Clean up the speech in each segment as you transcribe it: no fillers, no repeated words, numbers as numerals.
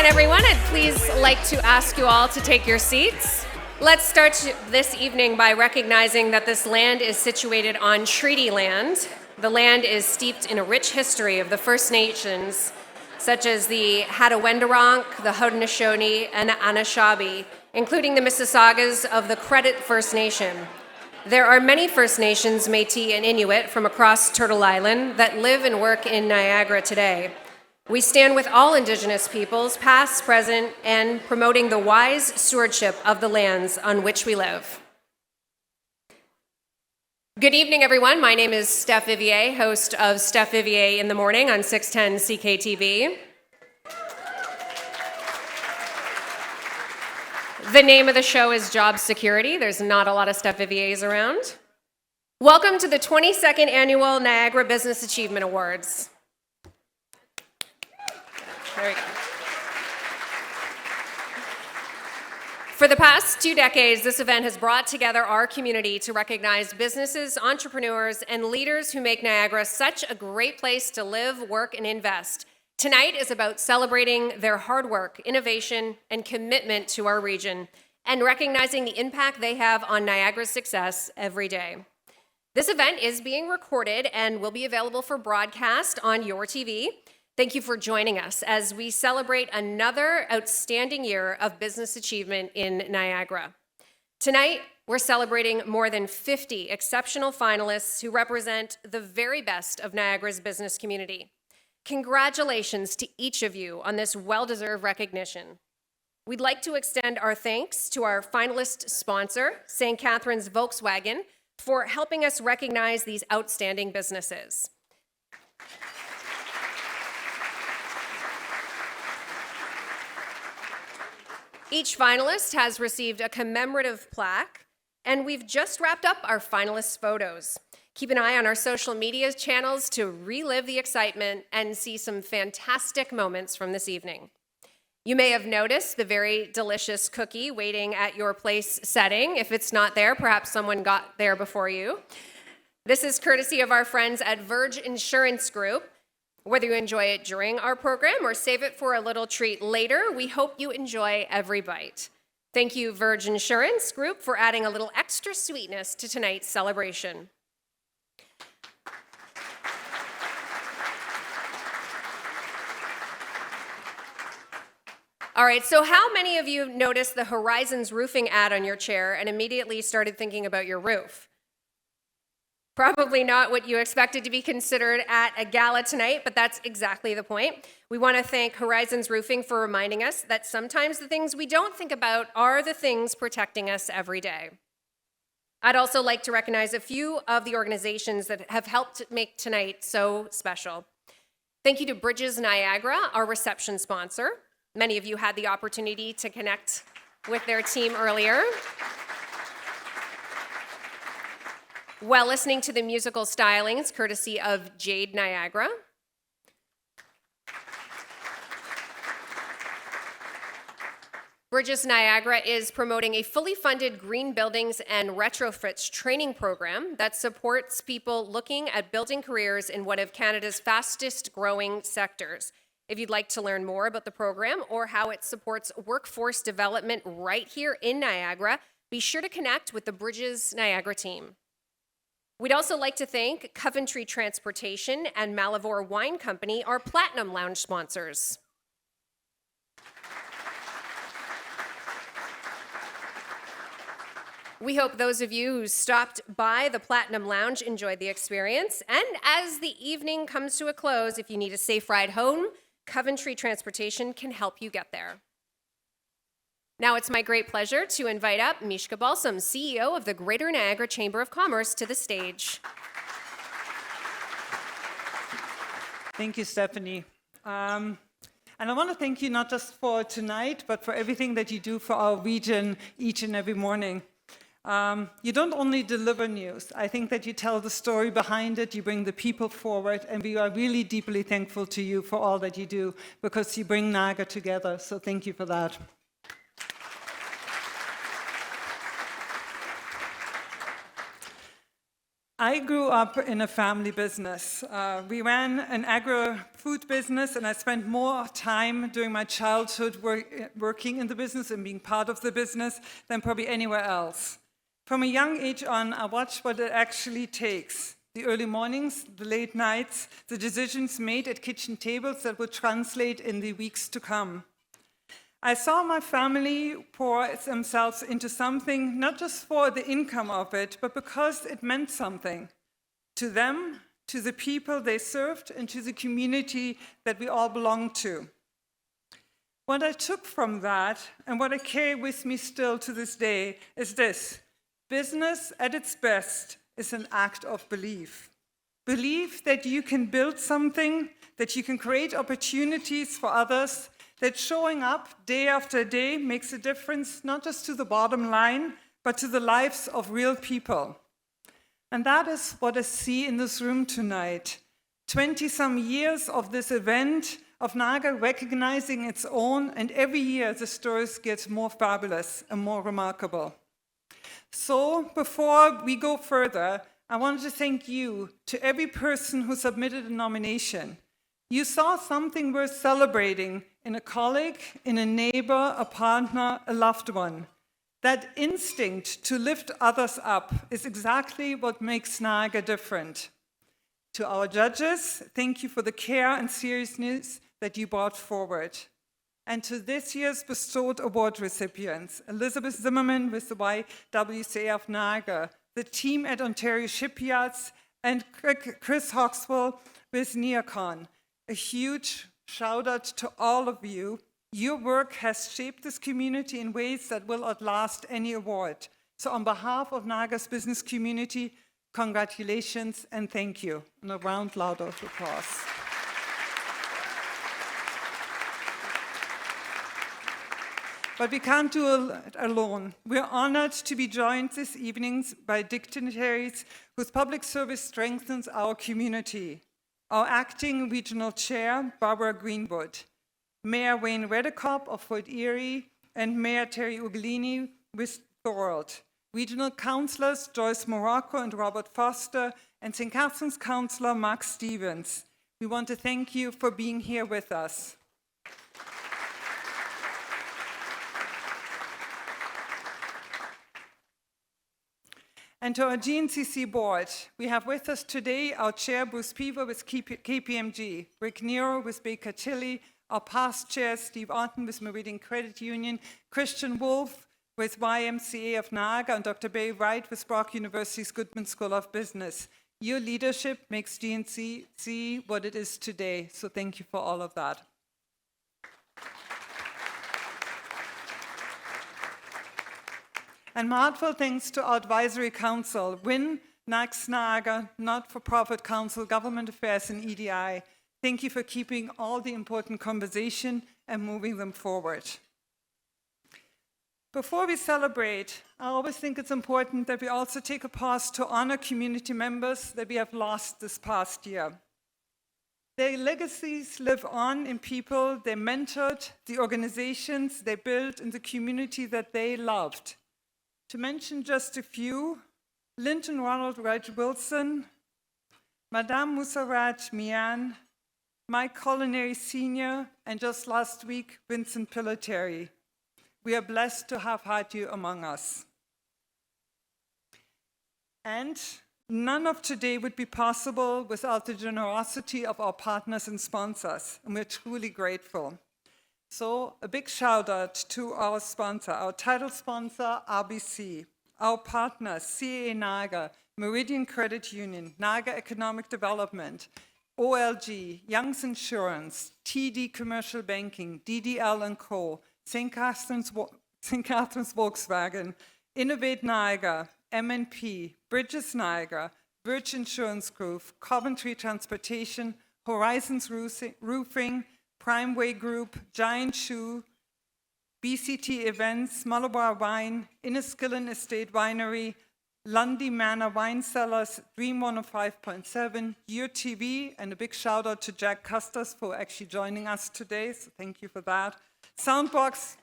everyone. I'd please like to ask you all to take your seats. Let's start this evening by recognizing that this land is situated on treaty land. The land is steeped in a rich history of the First Nations, such as the Hattaway-Wendoronk, the Haudenosaunee, and Anishinaabe, including the Mississaugas of the Credit First Nation. There are many First Nations, Métis, and Inuit from across Turtle Island that live and work in Niagara today. We stand with all Indigenous peoples, past, present, and promoting the wise stewardship of the lands on which we live. Good evening, everyone. My name is Steph Vivier, host of Steph Vivier in the Morning on 610 CKTV. The name of the show is Job Security. There's not a lot of Steph Viviers around. Welcome to the 22nd Annual Niagara Business Achievement Awards. There we go. For the past 2 decades, this event has brought together our community to recognize businesses, entrepreneurs, and leaders who make Niagara such a great place to live, work, and invest. Tonight is about celebrating their hard work, innovation, and commitment to our region, and recognizing the impact they have on Niagara's success every day. This event is being recorded and will be available for broadcast on your TV. Thank you for joining us as we celebrate another outstanding year of business achievement in Niagara. Tonight, we're celebrating more than 50 exceptional finalists who represent the very best of Niagara's business community. Congratulations to each of you on this well-deserved recognition. We'd like to extend our thanks to our finalist sponsor, St. Catharines Volkswagen, for helping us recognize these outstanding businesses. Each finalist has received a commemorative plaque, and we've just wrapped up our finalists' photos. Keep an eye on our social media channels to relive the excitement and see some fantastic moments from this evening. You may have noticed the very delicious cookie waiting at your place setting. If it's not there, perhaps someone got there before you. This is courtesy of our friends at Verge Insurance Group. Whether you enjoy it during our program or save it for a little treat later, we hope you enjoy every bite. Thank you, Verge Insurance Group, for adding a little extra sweetness to tonight's celebration. All right, so how many of you noticed the Horizons roofing ad on your chair and immediately started thinking about your roof? Probably not what you expected to be considered at a gala tonight, but that's exactly the point. We want to thank Horizons Roofing for reminding us that sometimes the things we don't think about are the things protecting us every day. I'd also like to recognize a few of the organizations that have helped make tonight so special. Thank you to Bridges Niagara, our reception sponsor. Many of you had the opportunity to connect with their team earlier. While listening to the musical stylings, courtesy of Jade Niagara. Bridges Niagara is promoting a fully funded green buildings and retrofits training program that supports people looking at building careers in one of Canada's fastest growing sectors. If you'd like to learn more about the program or how it supports workforce development right here in Niagara, be sure to connect with the Bridges Niagara team. We'd also like to thank Coventry Transportation and Malivore Wine Company, our Platinum Lounge sponsors. We hope those of you who stopped by the Platinum Lounge enjoyed the experience. And as the evening comes to a close, if you need a safe ride home, Coventry Transportation can help you get there. Now it's my great pleasure to invite up Mishka Balsam, CEO of the Greater Niagara Chamber of Commerce, to the stage. Thank you, Stephanie. And I want to thank you not just for tonight, but for everything that you do for our region each and every morning. You don't only deliver news. I think that you tell the story behind it, you bring the people forward, and we are really deeply thankful to you for all that you do, because you bring Niagara together. So thank you for that. I grew up in a family business. We ran an agro-food business, and I spent more time during my childhood working in the business and being part of the business than probably anywhere else. From a young age on, I watched what it actually takes. The early mornings, the late nights, the decisions made at kitchen tables that would translate in the weeks to come. I saw my family pour themselves into something, not just for the income of it, but because it meant something to them, to the people they served, and to the community that we all belong to. What I took from that, and what I carry with me still to this day, is this: business at its best is an act of belief. Belief that you can build something, that you can create opportunities for others, that showing up day after day makes a difference, not just to the bottom line, but to the lives of real people. And that is what I see in this room tonight. 20-some years of this event, of Niagara recognizing its own, and every year the stories get more fabulous and more remarkable. So before we go further, I wanted to thank you, to every person who submitted a nomination. You saw something worth celebrating in a colleague, in a neighbor, a partner, a loved one. That instinct to lift others up is exactly what makes Niagara different. To our judges, thank you for the care and seriousness that you brought forward. And to this year's bestowed award recipients, Elizabeth Zimmerman with the YWCA of Niagara, the team at Ontario Shipyards, and Chris Hawkswell with Neocon. A huge shout out to all of you. Your work has shaped this community in ways that will outlast any award. So on behalf of Niagara's business community, congratulations and thank you. And a round loud of applause. But we can't do it alone. We're honored to be joined this evening by dignitaries whose public service strengthens our community. Our acting regional chair, Barbara Greenwood, Mayor Wayne Redekop of Fort Erie, and Mayor Terry Ugolini with Thorold. Regional councillors Joyce Morocco and Robert Foster, and St. Catharines councillor Mark Stevens. We want to thank you for being here with us. And to our GNCC board, we have with us today our chair, Bruce Peaver with KPMG, Rick Nero with Baker Tilly, our past chair, Steve Otten with Meridian Credit Union, Christian Wolf with YMCA of Niagara, and Dr. Barry Wright with Brock University's Goodman School of Business. Your leadership makes GNCC what it is today, so thank you for all of that. And my heartfelt thanks to our advisory council, WIN, NACS Niagara, Not-for-Profit Council, Government Affairs, and EDI. Thank you for keeping all the important conversation and moving them forward. Before we celebrate, I always think it's important that we also take a pause to honor community members that we have lost this past year. Their legacies live on in people they mentored, the organizations they built, and the community that they loved. To mention just a few, Linton Ronald Wright Wilson, Madame Musarat Mian, Mike Culinary Sr., and just last week, Vincent Pillateri. We are blessed to have had you among us. And none of today would be possible without the generosity of our partners and sponsors, and we're truly grateful. So a big shout out to our sponsor, our title sponsor, RBC, our partners, CAA Niagara, Meridian Credit Union, Niagara Economic Development, OLG, Young's Insurance, TD Commercial Banking, DDL & Co., St. Catharines Volkswagen, Innovate Niagara, MNP, Bridges Niagara, Birch Insurance Group, Coventry Transportation, Horizons Roofing, Primeway Group, Giant Shoe, BCT Events, Malabar Wine, Inniskillen Estate Winery, Lundy Manor Wine Cellars, Dream 105.7, Your TV, and a big shout out to Jack Custis for actually joining us today, so thank you for that. Soundbox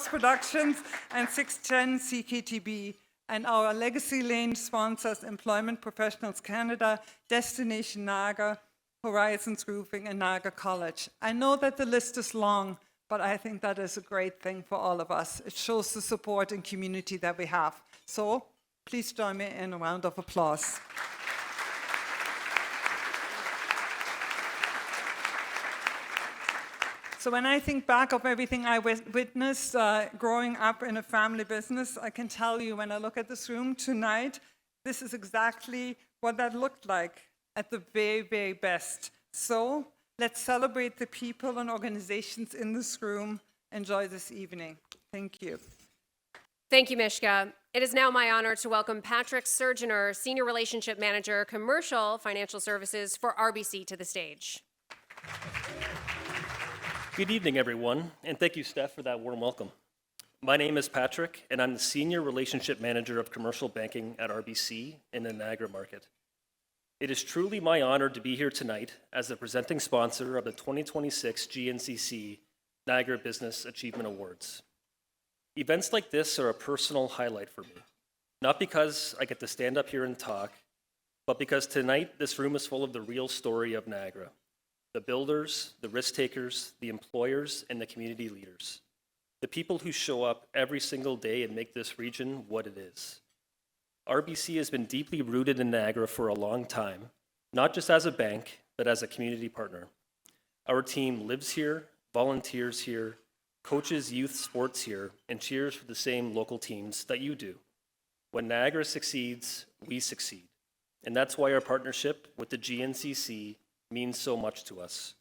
Productions, and 610 CKTB. And our Legacy Lane sponsors Employment Professionals Canada, Destination Niagara, Horizons Roofing, and Niagara College. I know that the list is long, but I think that is a great thing for all of us. It shows the support and community that we have. So please join me in a round of applause. So when I think back of everything I witnessed growing up in a family business, I can tell you when I look at this room tonight, this is exactly what that looked like at the very, very best. So let's celebrate the people and organizations in this room. Enjoy this evening. Thank you. Thank you, Mishka. It is now my honor to welcome Patrick Surgener, Senior Relationship Manager, Commercial Financial Services for RBC, to the stage. Good evening, everyone, and thank you, Steph, for that warm welcome. My name is Patrick, and I'm the Senior Relationship Manager of Commercial Banking at RBC in the Niagara market. It is truly my honor to be here tonight as the presenting sponsor of the 2026 GNCC Niagara Business Achievement Awards. Events like this are a personal highlight for me, not because I get to stand up here and talk, but because tonight this room is full of the real story of Niagara. The builders, the risk takers, the employers, and the community leaders. The people who show up every single day and make this region what it is. RBC has been deeply rooted in Niagara for a long time, not just as a bank, but as a community partner. Our team lives here, volunteers here, coaches youth sports here, and cheers for the same local teams that you do. When Niagara succeeds, we succeed. And that's why our partnership with the GNCC means so much to us.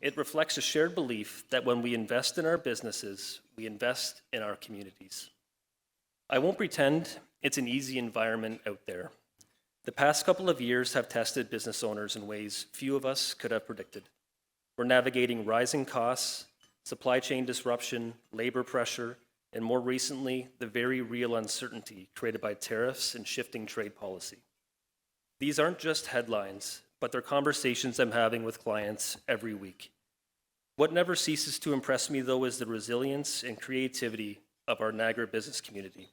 It reflects a shared belief that when we invest in our businesses, we invest in our communities. I won't pretend it's an easy environment out there. The past couple of years have tested business owners in ways few of us could have predicted. We're navigating rising costs, supply chain disruption, labor pressure, and more recently, the very real uncertainty created by tariffs and shifting trade policy. These aren't just headlines, but they're conversations I'm having with clients every week. What never ceases to impress me, though, is the resilience and creativity of our Niagara business community.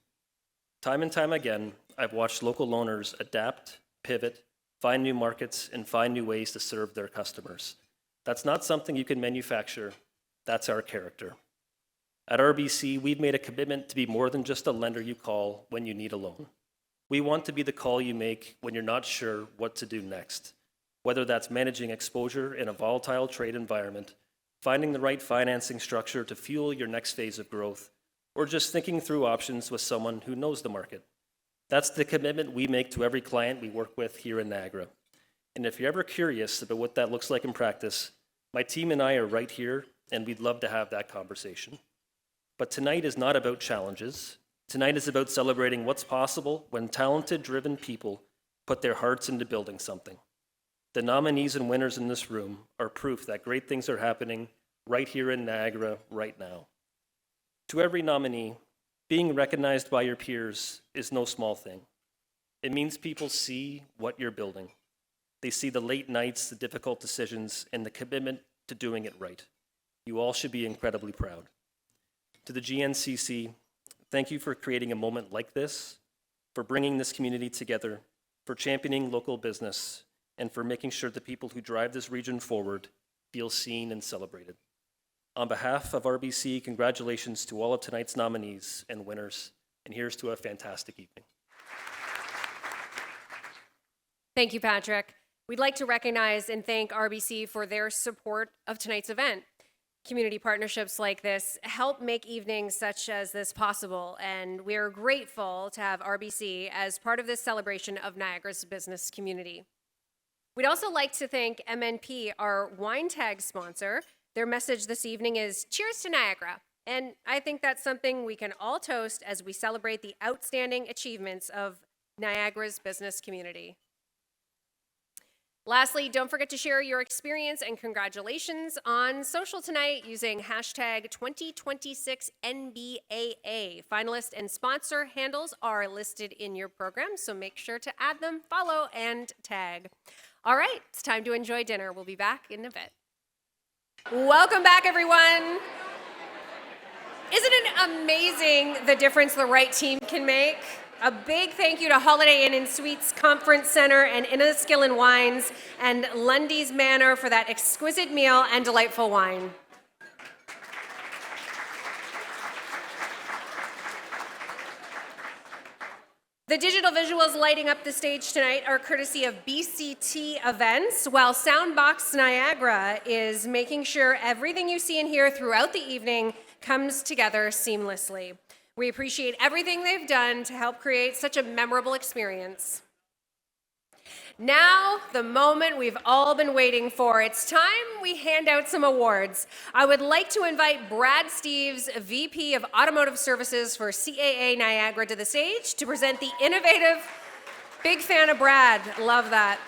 Time and time again, I've watched local owners adapt, pivot, find new markets, and find new ways to serve their customers. That's not something you can manufacture. That's our character. At RBC, we've made a commitment to be more than just a lender you call when you need a loan. We want to be the call you make when you're not sure what to do next. Whether that's managing exposure in a volatile trade environment, finding the right financing structure to fuel your next phase of growth, or just thinking through options with someone who knows the market. That's the commitment we make to every client we work with here in Niagara. And if you're ever curious about what that looks like in practice, my team and I are right here, and we'd love to have that conversation. But tonight is not about challenges. Tonight is about celebrating what's possible when talented, driven people put their hearts into building something. The nominees and winners in this room are proof that great things are happening right here in Niagara right now. To every nominee, being recognized by your peers is no small thing. It means people see what you're building. They see the late nights, the difficult decisions, and the commitment to doing it right. You all should be incredibly proud. To the GNCC, thank you for creating a moment like this, for bringing this community together, for championing local business, and for making sure the people who drive this region forward feel seen and celebrated. On behalf of RBC, congratulations to all of tonight's nominees and winners, and here's to a fantastic evening. Thank you, Patrick. We'd like to recognize and thank RBC for their support of tonight's event. Community partnerships like this help make evenings such as this possible, and we're grateful to have RBC as part of this celebration of Niagara's business community. We'd also like to thank MNP, our wine tag sponsor. Their message this evening is cheers to Niagara, and I think that's something we can all toast as we celebrate the outstanding achievements of Niagara's business community. Lastly, don't forget to share your experience and congratulations on social tonight using hashtag 2026NBAA. Finalist and sponsor handles are listed in your program, so make sure to add them, follow, and tag. All right, it's time to enjoy dinner. We'll be back in a bit. Welcome back, everyone. Isn't it amazing the difference the right team can make? A big thank you to Holiday Inn & Suites Conference Center and Inniskillen Wines and Lundy's Manor for that exquisite meal and delightful wine. The digital visuals lighting up the stage tonight are courtesy of BCT Events, while Soundbox Niagara is making sure everything you see and hear throughout the evening comes together seamlessly. We appreciate everything they've done to help create such a memorable experience. Now, the moment we've all been waiting for. It's time we hand out some awards. I would like to invite Brad Steves, VP of Automotive Services for CAA Niagara, to the stage to present the innovative, big fan of Brad, love that.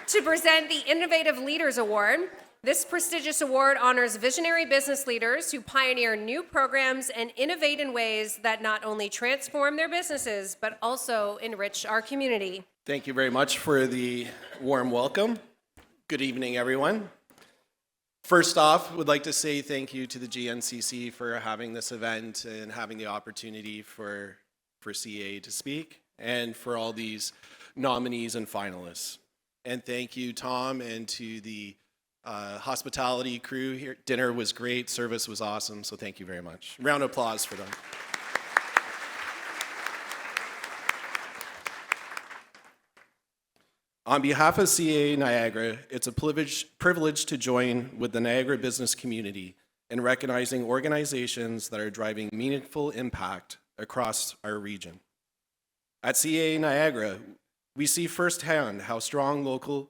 To present the Innovative Leaders Award. This prestigious award honors visionary business leaders who pioneer new programs and innovate in ways that not only transform their businesses, but also enrich our community. Thank you very much for the warm welcome. Good evening, everyone. First off, would like to say thank you to the GNCC for having this event and having the opportunity for CA to speak, and for all these nominees and finalists. And thank you, Tom, and to the hospitality crew here. Dinner was great, service was awesome, so thank you very much. Round of applause for them. On behalf of CA Niagara, it's a privilege to join with the Niagara business community in recognizing organizations that are driving meaningful impact across our region. At CA Niagara, we see firsthand how strong local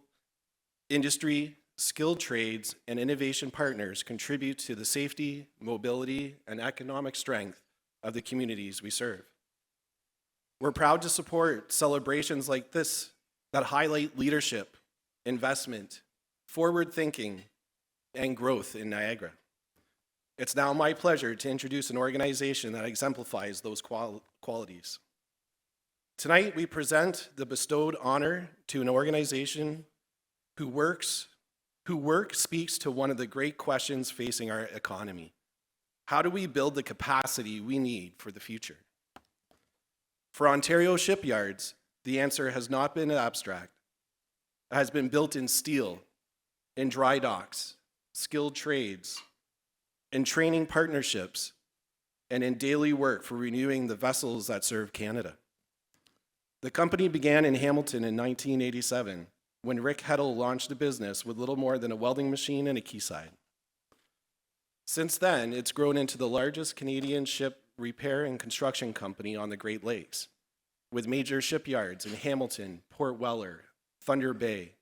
industry, skilled trades, and innovation partners contribute to the safety, mobility, and economic strength of the communities we serve. We're proud to support celebrations like this that highlight leadership, investment, forward thinking, and growth in Niagara. It's now my pleasure to introduce an organization that exemplifies those qualities. Tonight, we present the bestowed honor to an organization whose work speaks to one of the great questions facing our economy. How do we build the capacity we need for the future? For Ontario shipyards, the answer has not been abstract. It has been built in steel, in dry docks, skilled trades, in training partnerships, and in daily work for renewing the vessels that serve Canada. The company began in Hamilton in 1987, when Rick Heddle launched the business with little more than a welding machine and a quayside. Since then, it's grown into the largest Canadian ship repair and construction company on the Great Lakes, with major shipyards in Hamilton, Port Weller, Thunder Bay,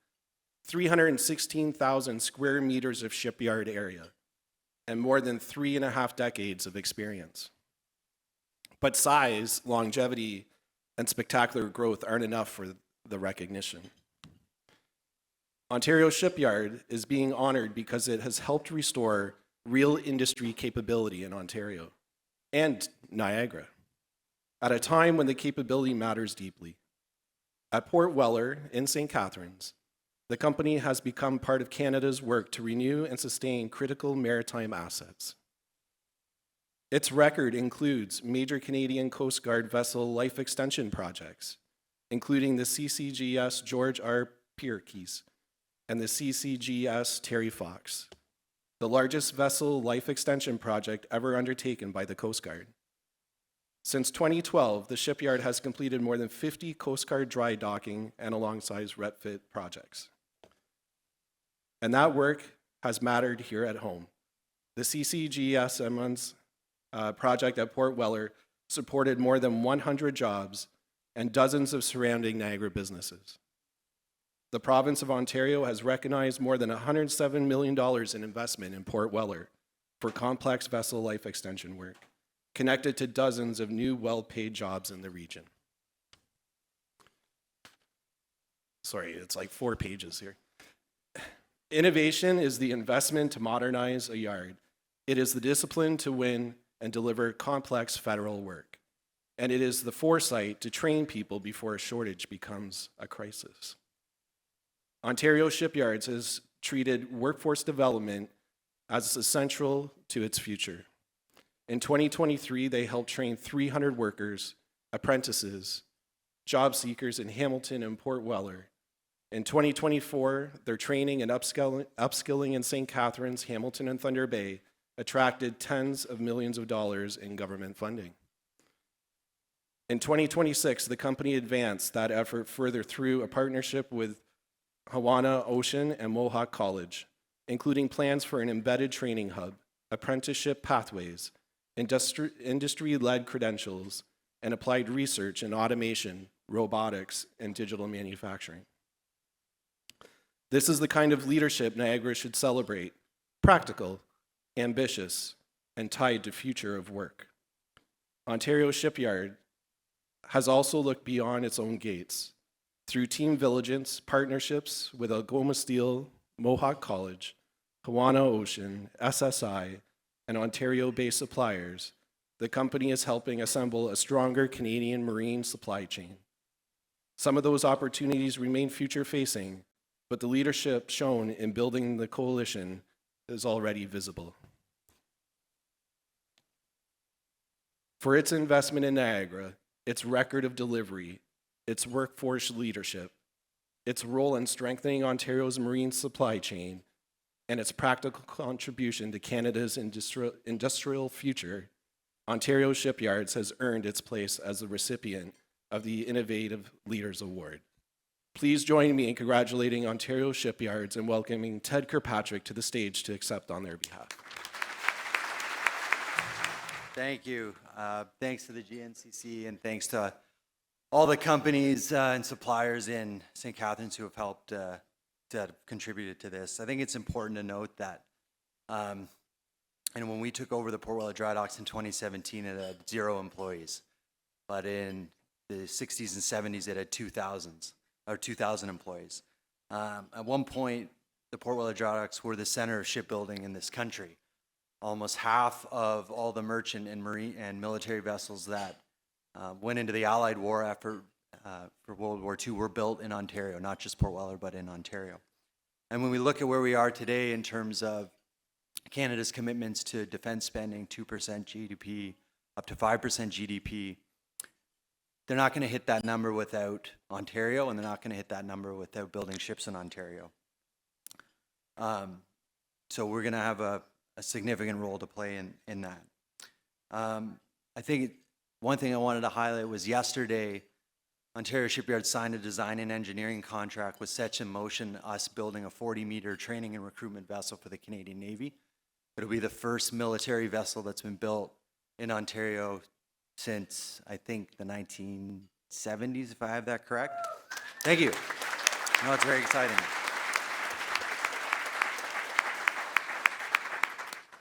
316,000 square meters of shipyard area, and more than 3.5 decades of experience. But size, longevity, and spectacular growth aren't enough for the recognition. Ontario Shipyard is being honored because it has helped restore real industry capability in Ontario and Niagara at a time when the capability matters deeply. At Port Weller in St. Catharines, the company has become part of Canada's work to renew and sustain critical maritime assets. Its record includes major Canadian Coast Guard vessel life extension projects, including the CCGS George R. Pierkes and the CCGS Terry Fox, the largest vessel life extension project ever undertaken by the Coast Guard. Since 2012, the shipyard has completed more than 50 Coast Guard dry docking and alongside retfit projects. And that work has mattered here at home. The CCGS Emmons project at Port Weller supported more than 100 jobs and dozens of surrounding Niagara businesses. The province of Ontario has recognized more than $107 million in investment in Port Weller for complex vessel life extension work, connected to dozens of new well-paid jobs in the region. Sorry, it's like 4 pages here. Innovation is the investment to modernize a yard. It is the discipline to win and deliver complex federal work. And it is the foresight to train people before a shortage becomes a crisis. Ontario Shipyards has treated workforce development as essential to its future. In 2023, they helped train 300 workers, apprentices, job seekers in Hamilton and Port Weller. In 2024, their training and upskilling in St. Catharines, Hamilton, and Thunder Bay attracted tens of millions of dollars in government funding. In 2026, the company advanced that effort further through a partnership with Hawana Ocean and Mohawk College, including plans for an embedded training hub, apprenticeship pathways, industry-led credentials, and applied research in automation, robotics, and digital manufacturing. This is the kind of leadership Niagara should celebrate: practical, ambitious, and tied to future of work. Ontario Shipyard has also looked beyond its own gates. Through team diligence, partnerships with Algoma Steel, Mohawk College, Hawana Ocean, SSI, and Ontario-based suppliers, the company is helping assemble a stronger Canadian marine supply chain. Some of those opportunities remain future-facing, but the leadership shown in building the coalition is already visible. For its investment in Niagara, its record of delivery, its workforce leadership, its role in strengthening Ontario's marine supply chain, and its practical contribution to Canada's industrial future, Ontario Shipyards has earned its place as the recipient of the Innovative Leaders Award. Please join me in congratulating Ontario Shipyards and welcoming Ted Kirkpatrick to the stage to accept on their behalf. Thank you. Thanks to the GNCC and thanks to all the companies and suppliers in St. Catharines who have helped to contributed to this. I think it's important to note that and when we took over the Port Weller Dry Docks in 2017, it had 0 employees. But in the 60s and 70s, it had 2,000 employees. At one point, the Port Weller Dry Docks were the center of shipbuilding in this country. Almost half of all the merchant and marine and military vessels that went into the Allied war effort for World War II were built in Ontario, not just Port Weller, but in Ontario. And when we look at where we are today in terms of Canada's commitments to defense spending, 2% GDP, up to 5% GDP, they're not going to hit that number without Ontario, and they're not going to hit that number without building ships in Ontario. So we're going to have a significant role to play in that. I think one thing I wanted to highlight was yesterday, Ontario Shipyard signed a design and engineering contract which sets in motion us building a 40-meter training and recruitment vessel for the Canadian Navy. It'll be the first military vessel that's been built in Ontario since, I think, the 1970s, if I have that correct. Thank you. No, it's very exciting.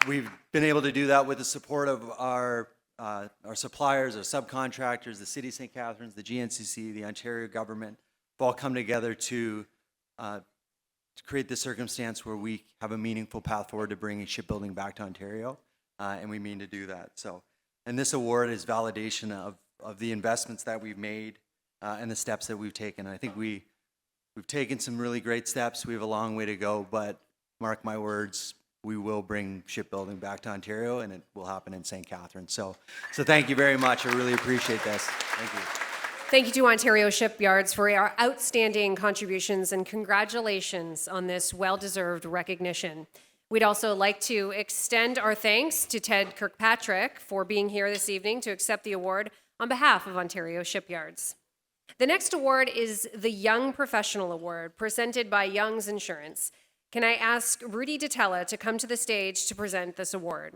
We've been able to do that with the support of our suppliers, our subcontractors, the City of St. Catharines, the GNCC, the Ontario government, have all come together to create the circumstance where we have a meaningful path forward to bringing shipbuilding back to Ontario, and we mean to do that. So, and this award is validation of the investments that we've made and the steps that we've taken. I think we've taken some really great steps. We have a long way to go, but mark my words, we will bring shipbuilding back to Ontario, and it will happen in St. Catharines. So thank you very much. I really appreciate this. Thank you. Thank you to Ontario Shipyards for your outstanding contributions, and congratulations on this well-deserved recognition. We'd also like to extend our thanks to Ted Kirkpatrick for being here this evening to accept the award on behalf of Ontario Shipyards. The next award is the Young Professional Award, presented by Young's Insurance. Can I ask Rudy Ditella to come to the stage to present this award?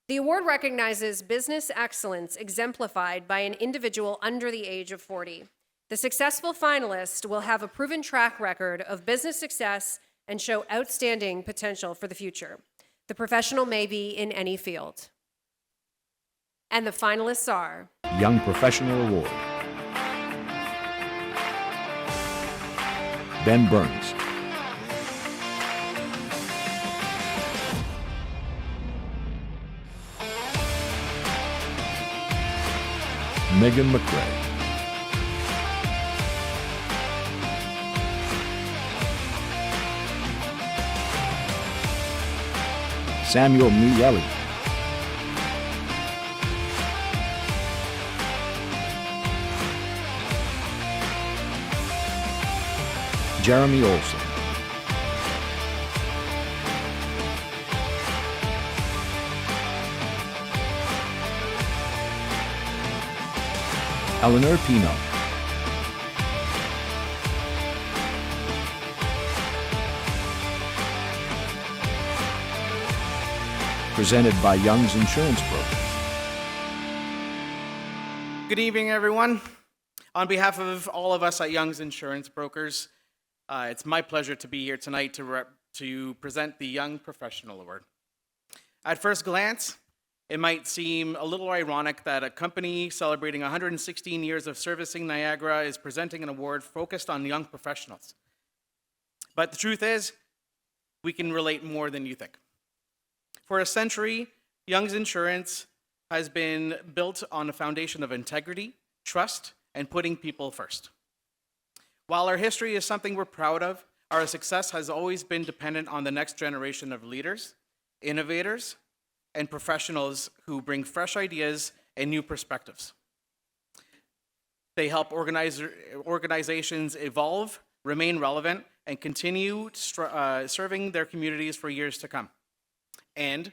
The award recognizes business excellence exemplified by an individual under the age of 40. The successful finalist will have a proven track record of business success and show outstanding potential for the future. The professional may be in any field. And the finalists are... Young Professional Award. Ben Burns. Megan McRae. Samuel Miele. Jeremy Olson. Eleanor Pino. Presented by Young's Insurance Brokers. Good evening, everyone. On behalf of all of us at Young's Insurance Brokers, it's my pleasure to be here tonight to present the Young Professional Award. At first glance, it might seem a little ironic that a company celebrating 116 years of servicing Niagara is presenting an award focused on young professionals. But the truth is, we can relate more than you think. For a century, Young's Insurance has been built on a foundation of integrity, trust, and putting people first. While our history is something we're proud of, our success has always been dependent on the next generation of leaders, innovators, and professionals who bring fresh ideas and new perspectives. They help organizations evolve, remain relevant, and continue serving their communities for years to come. And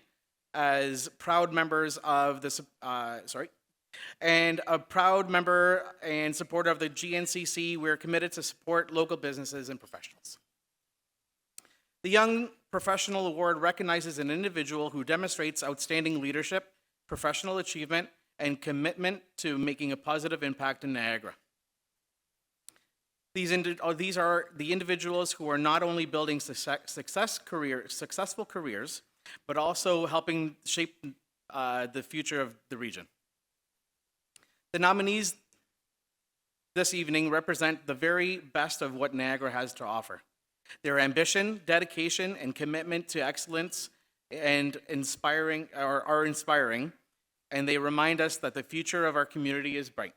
as proud members of the, and a proud member and supporter of the GNCC, we're committed to support local businesses and professionals. The Young Professional Award recognizes an individual who demonstrates outstanding leadership, professional achievement, and commitment to making a positive impact in Niagara. These are the individuals who are not only building successful careers, but also helping shape the future of the region. The nominees this evening represent the very best of what Niagara has to offer. Their ambition, dedication, and commitment to excellence are inspiring, and they remind us that the future of our community is bright.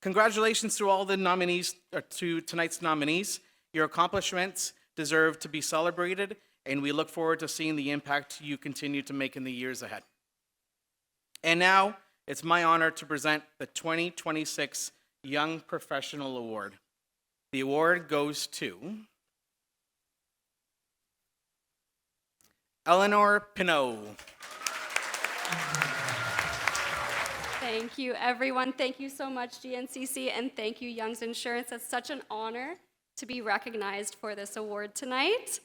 Congratulations to all the nominees, to tonight's nominees. Your accomplishments deserve to be celebrated, and we look forward to seeing the impact you continue to make in the years ahead. And now, it's my honor to present the 2026 Young Professional Award. The award goes to Eleanor Pino. Thank you, everyone. Thank you so much, GNCC, and thank you, Young's Insurance. It's such an honor to be recognized for this award tonight.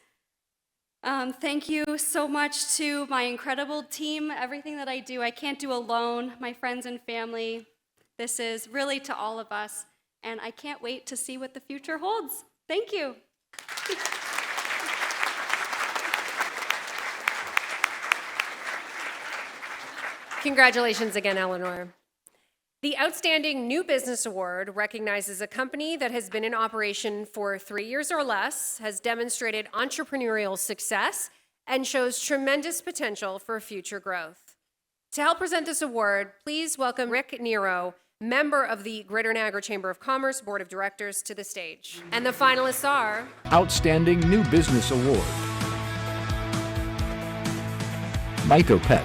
Thank you so much to my incredible team. Everything that I do, I can't do alone. My friends and family. This is really to all of us, and I can't wait to see what the future holds. Thank you. Congratulations again, Eleanor. The Outstanding New Business Award recognizes a company that has been in operation for 3 years or less, has demonstrated entrepreneurial success, and shows tremendous potential for future growth. To help present this award, please welcome Rick Nero, member of the Greater Niagara Chamber of Commerce Board of Directors, to the stage. And the finalists are Outstanding New Business Award. Mike Opet.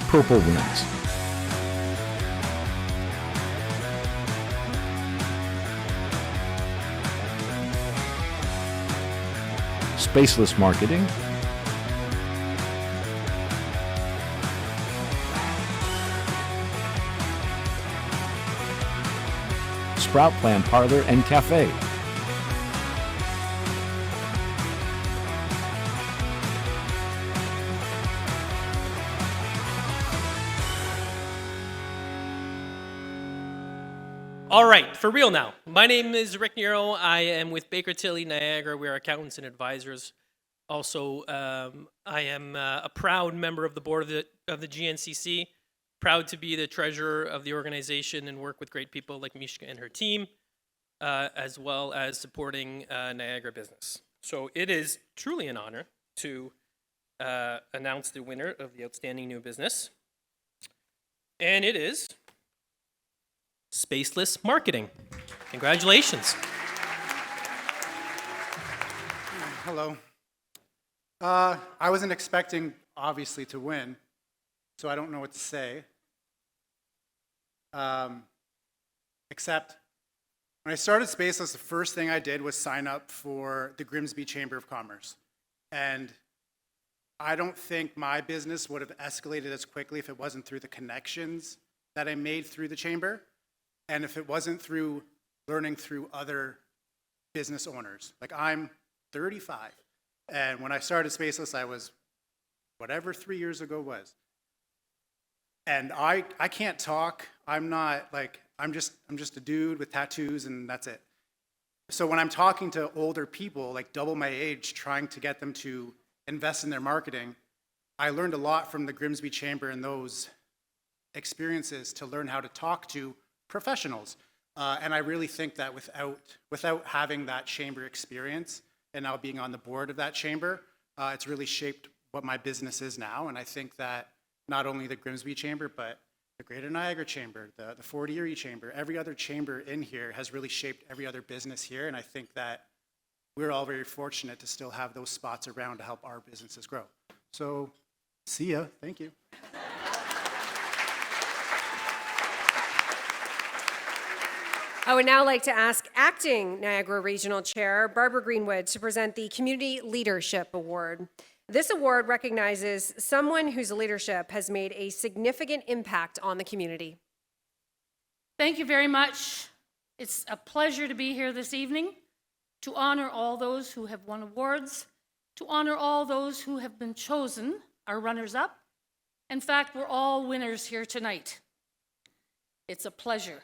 Purple Wings. Spaceless Marketing. Sprout Plan Parlor and Cafe. All right, for real now. My name is Rick Nero. I am with Baker Tilly Niagara. We're accountants and advisors. Also, I am a proud member of the board of the GNCC. Proud to be the treasurer of the organization and work with great people like Mishka and her team, as well as supporting Niagara business. So it is truly an honor to announce the winner of the Outstanding New Business. And it is Spaceless Marketing. Congratulations. Hello. I wasn't expecting obviously, to win, so I don't know what to say. Except when I started Spaceless, the first thing I did was sign up for the Grimsby Chamber of Commerce. And I don't think my business would have escalated as quickly if it wasn't through the connections that I made through the chamber, and if it wasn't through learning through other business owners. Like, I'm 35, and when I started Spaceless, I was whatever 3 years ago was. And I can't talk. I'm not like, I'm just a dude with tattoos and that's it. So when I'm talking to older people, like double my age, trying to get them to invest in their marketing, I learned a lot from the Grimsby Chamber and those experiences to learn how to talk to professionals. And I really think that without having that chamber experience and now being on the board of that chamber, it's really shaped what my business is now. And I think that not only the Grimsby Chamber, but the Greater Niagara Chamber, the Fort Erie Chamber, every other chamber in here has really shaped every other business here. And I think that we're all very fortunate to still have those spots around to help our businesses grow. So, see ya. Thank you. I would now like to ask Acting Niagara Regional Chair Barbara Greenwood to present the Community Leadership Award. This award recognizes someone whose leadership has made a significant impact on the community. Thank you very much. It's a pleasure to be here this evening to honor all those who have won awards, to honor all those who have been chosen, our runners-up. In fact, we're all winners here tonight. It's a pleasure.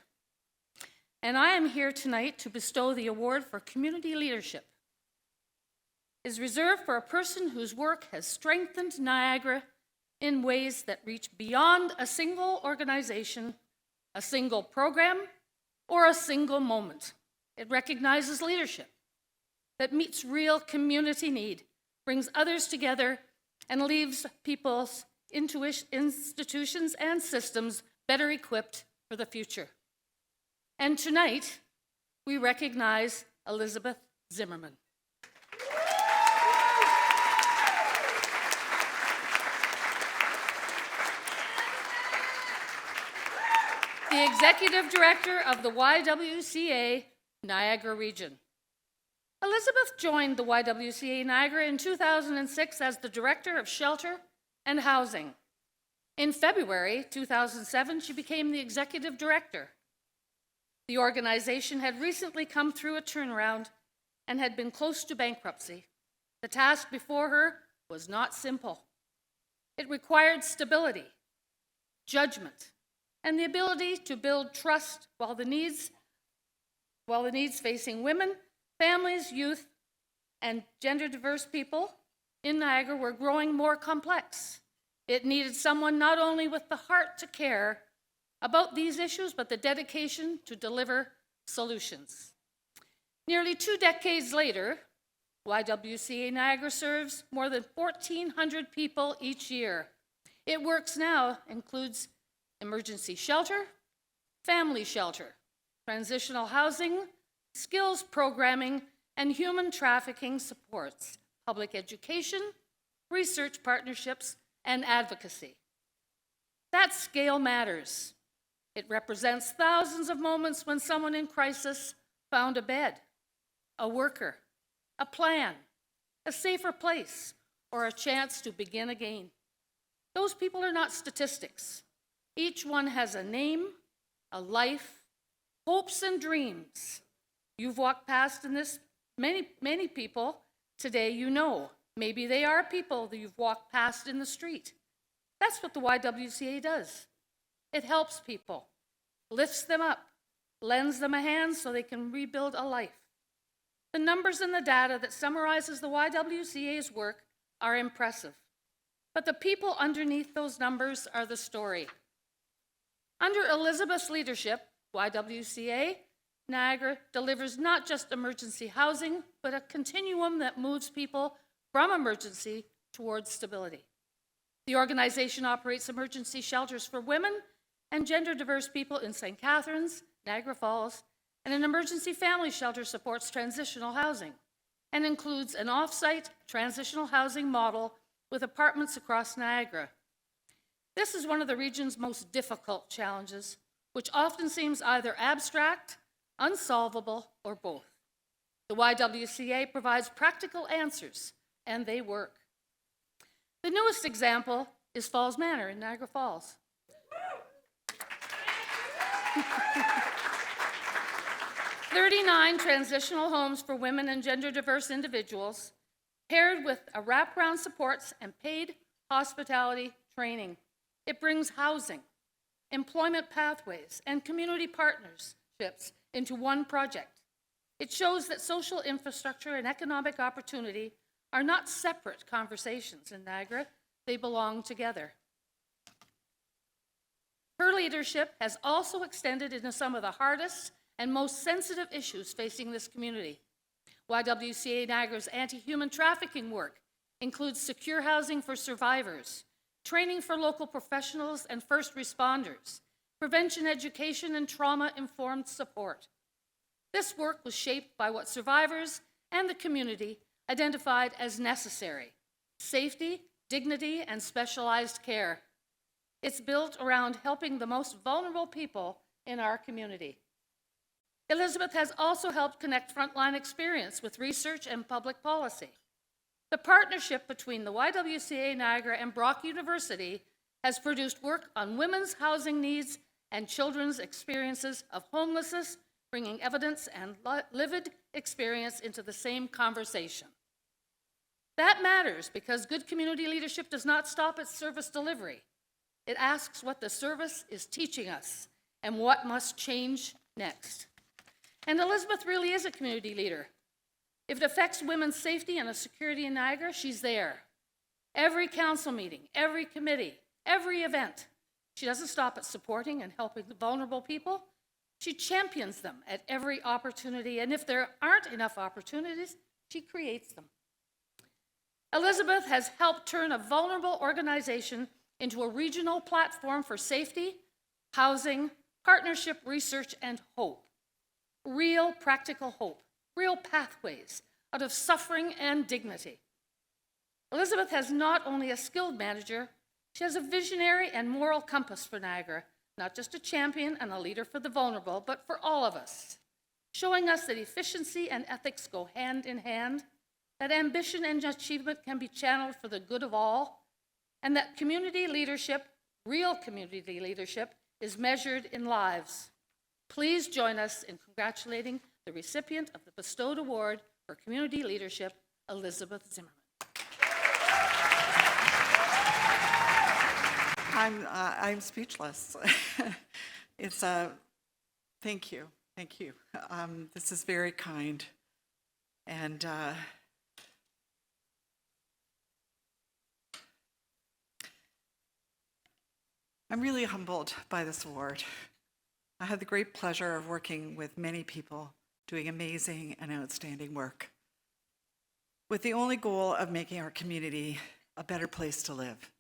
And I am here tonight to bestow the award for community leadership. It is reserved for a person whose work has strengthened Niagara in ways that reach beyond a single organization, a single program, or a single moment. It recognizes leadership that meets real community need, brings others together, and leaves people's institutions and systems better equipped for the future. And tonight, we recognize Elizabeth Zimmerman. The Executive Director of the YWCA Niagara Region. Elizabeth joined the YWCA Niagara in 2006 as the Director of Shelter and Housing. In February 2007, she became the Executive Director. The organization had recently come through a turnaround and had been close to bankruptcy. The task before her was not simple. It required stability, judgment, and the ability to build trust while the needs facing women, families, youth, and gender diverse people in Niagara were growing more complex. It needed someone not only with the heart to care about these issues, but the dedication to deliver solutions. Nearly 2 decades later, YWCA Niagara serves more than 1,400 people each year. It works now includes emergency shelter, family shelter, transitional housing, skills programming, and human trafficking supports, public education, research partnerships, and advocacy. That scale matters. It represents thousands of moments when someone in crisis found a bed, a worker, a plan, a safer place, or a chance to begin again. Those people are not statistics. Each one has a name, a life, hopes and dreams. You've walked past in this, many people today you know. Maybe they are people that you've walked past in the street. That's what the YWCA does. It helps people, lifts them up, lends them a hand so they can rebuild a life. The numbers and the data that summarizes the YWCA's work are impressive, but the people underneath those numbers are the story. Under Elizabeth's leadership, YWCA Niagara delivers not just emergency housing, but a continuum that moves people from emergency towards stability. The organization operates emergency shelters for women and gender diverse people in St. Catharines, Niagara Falls, and an emergency family shelter supports transitional housing and includes an off-site transitional housing model with apartments across Niagara. This is one of the region's most difficult challenges, which often seems either abstract, unsolvable, or both. The YWCA provides practical answers, and they work. The newest example is Falls Manor in Niagara Falls. 39 transitional homes for women and gender-diverse individuals, paired with a wraparound supports and paid hospitality training. It brings housing, employment pathways, and community partnerships into one project. It shows that social infrastructure and economic opportunity are not separate conversations in Niagara, they belong together. Her leadership has also extended into some of the hardest and most sensitive issues facing this community. YWCA Niagara's anti-human trafficking work includes secure housing for survivors, training for local professionals and first responders, prevention education, and trauma-informed support. This work was shaped by what survivors and the community identified as necessary: safety, dignity, and specialized care. It's built around helping the most vulnerable people in our community. Elizabeth has also helped connect frontline experience with research and public policy. The partnership between the YWCA Niagara and Brock University has produced work on women's housing needs and children's experiences of homelessness, bringing evidence and lived experience into the same conversation. That matters because good community leadership does not stop at service delivery. It asks what the service is teaching us and what must change next. And Elizabeth really is a community leader. If it affects women's safety and security in Niagara, she's there. Every council meeting, every committee, every event. She doesn't stop at supporting and helping the vulnerable people. She champions them at every opportunity, and if there aren't enough opportunities, she creates them. Elizabeth has helped turn a vulnerable organization into a regional platform for safety, housing, partnership, research, and hope. Real practical hope, real pathways out of suffering and dignity. Elizabeth has not only a skilled manager, she has a visionary and moral compass for Niagara, not just a champion and a leader for the vulnerable, but for all of us, showing us that efficiency and ethics go hand in hand, that ambition and achievement can be channeled for the good of all, and that community leadership, real community leadership, is measured in lives. Please join us in congratulating the recipient of the bestowed award for community leadership, Elizabeth Zimmerman. I'm speechless. It's thank you. This is very kind, and I'm really humbled by this award. I had the great pleasure of working with many people doing amazing and outstanding work, with the only goal of making our community a better place to live.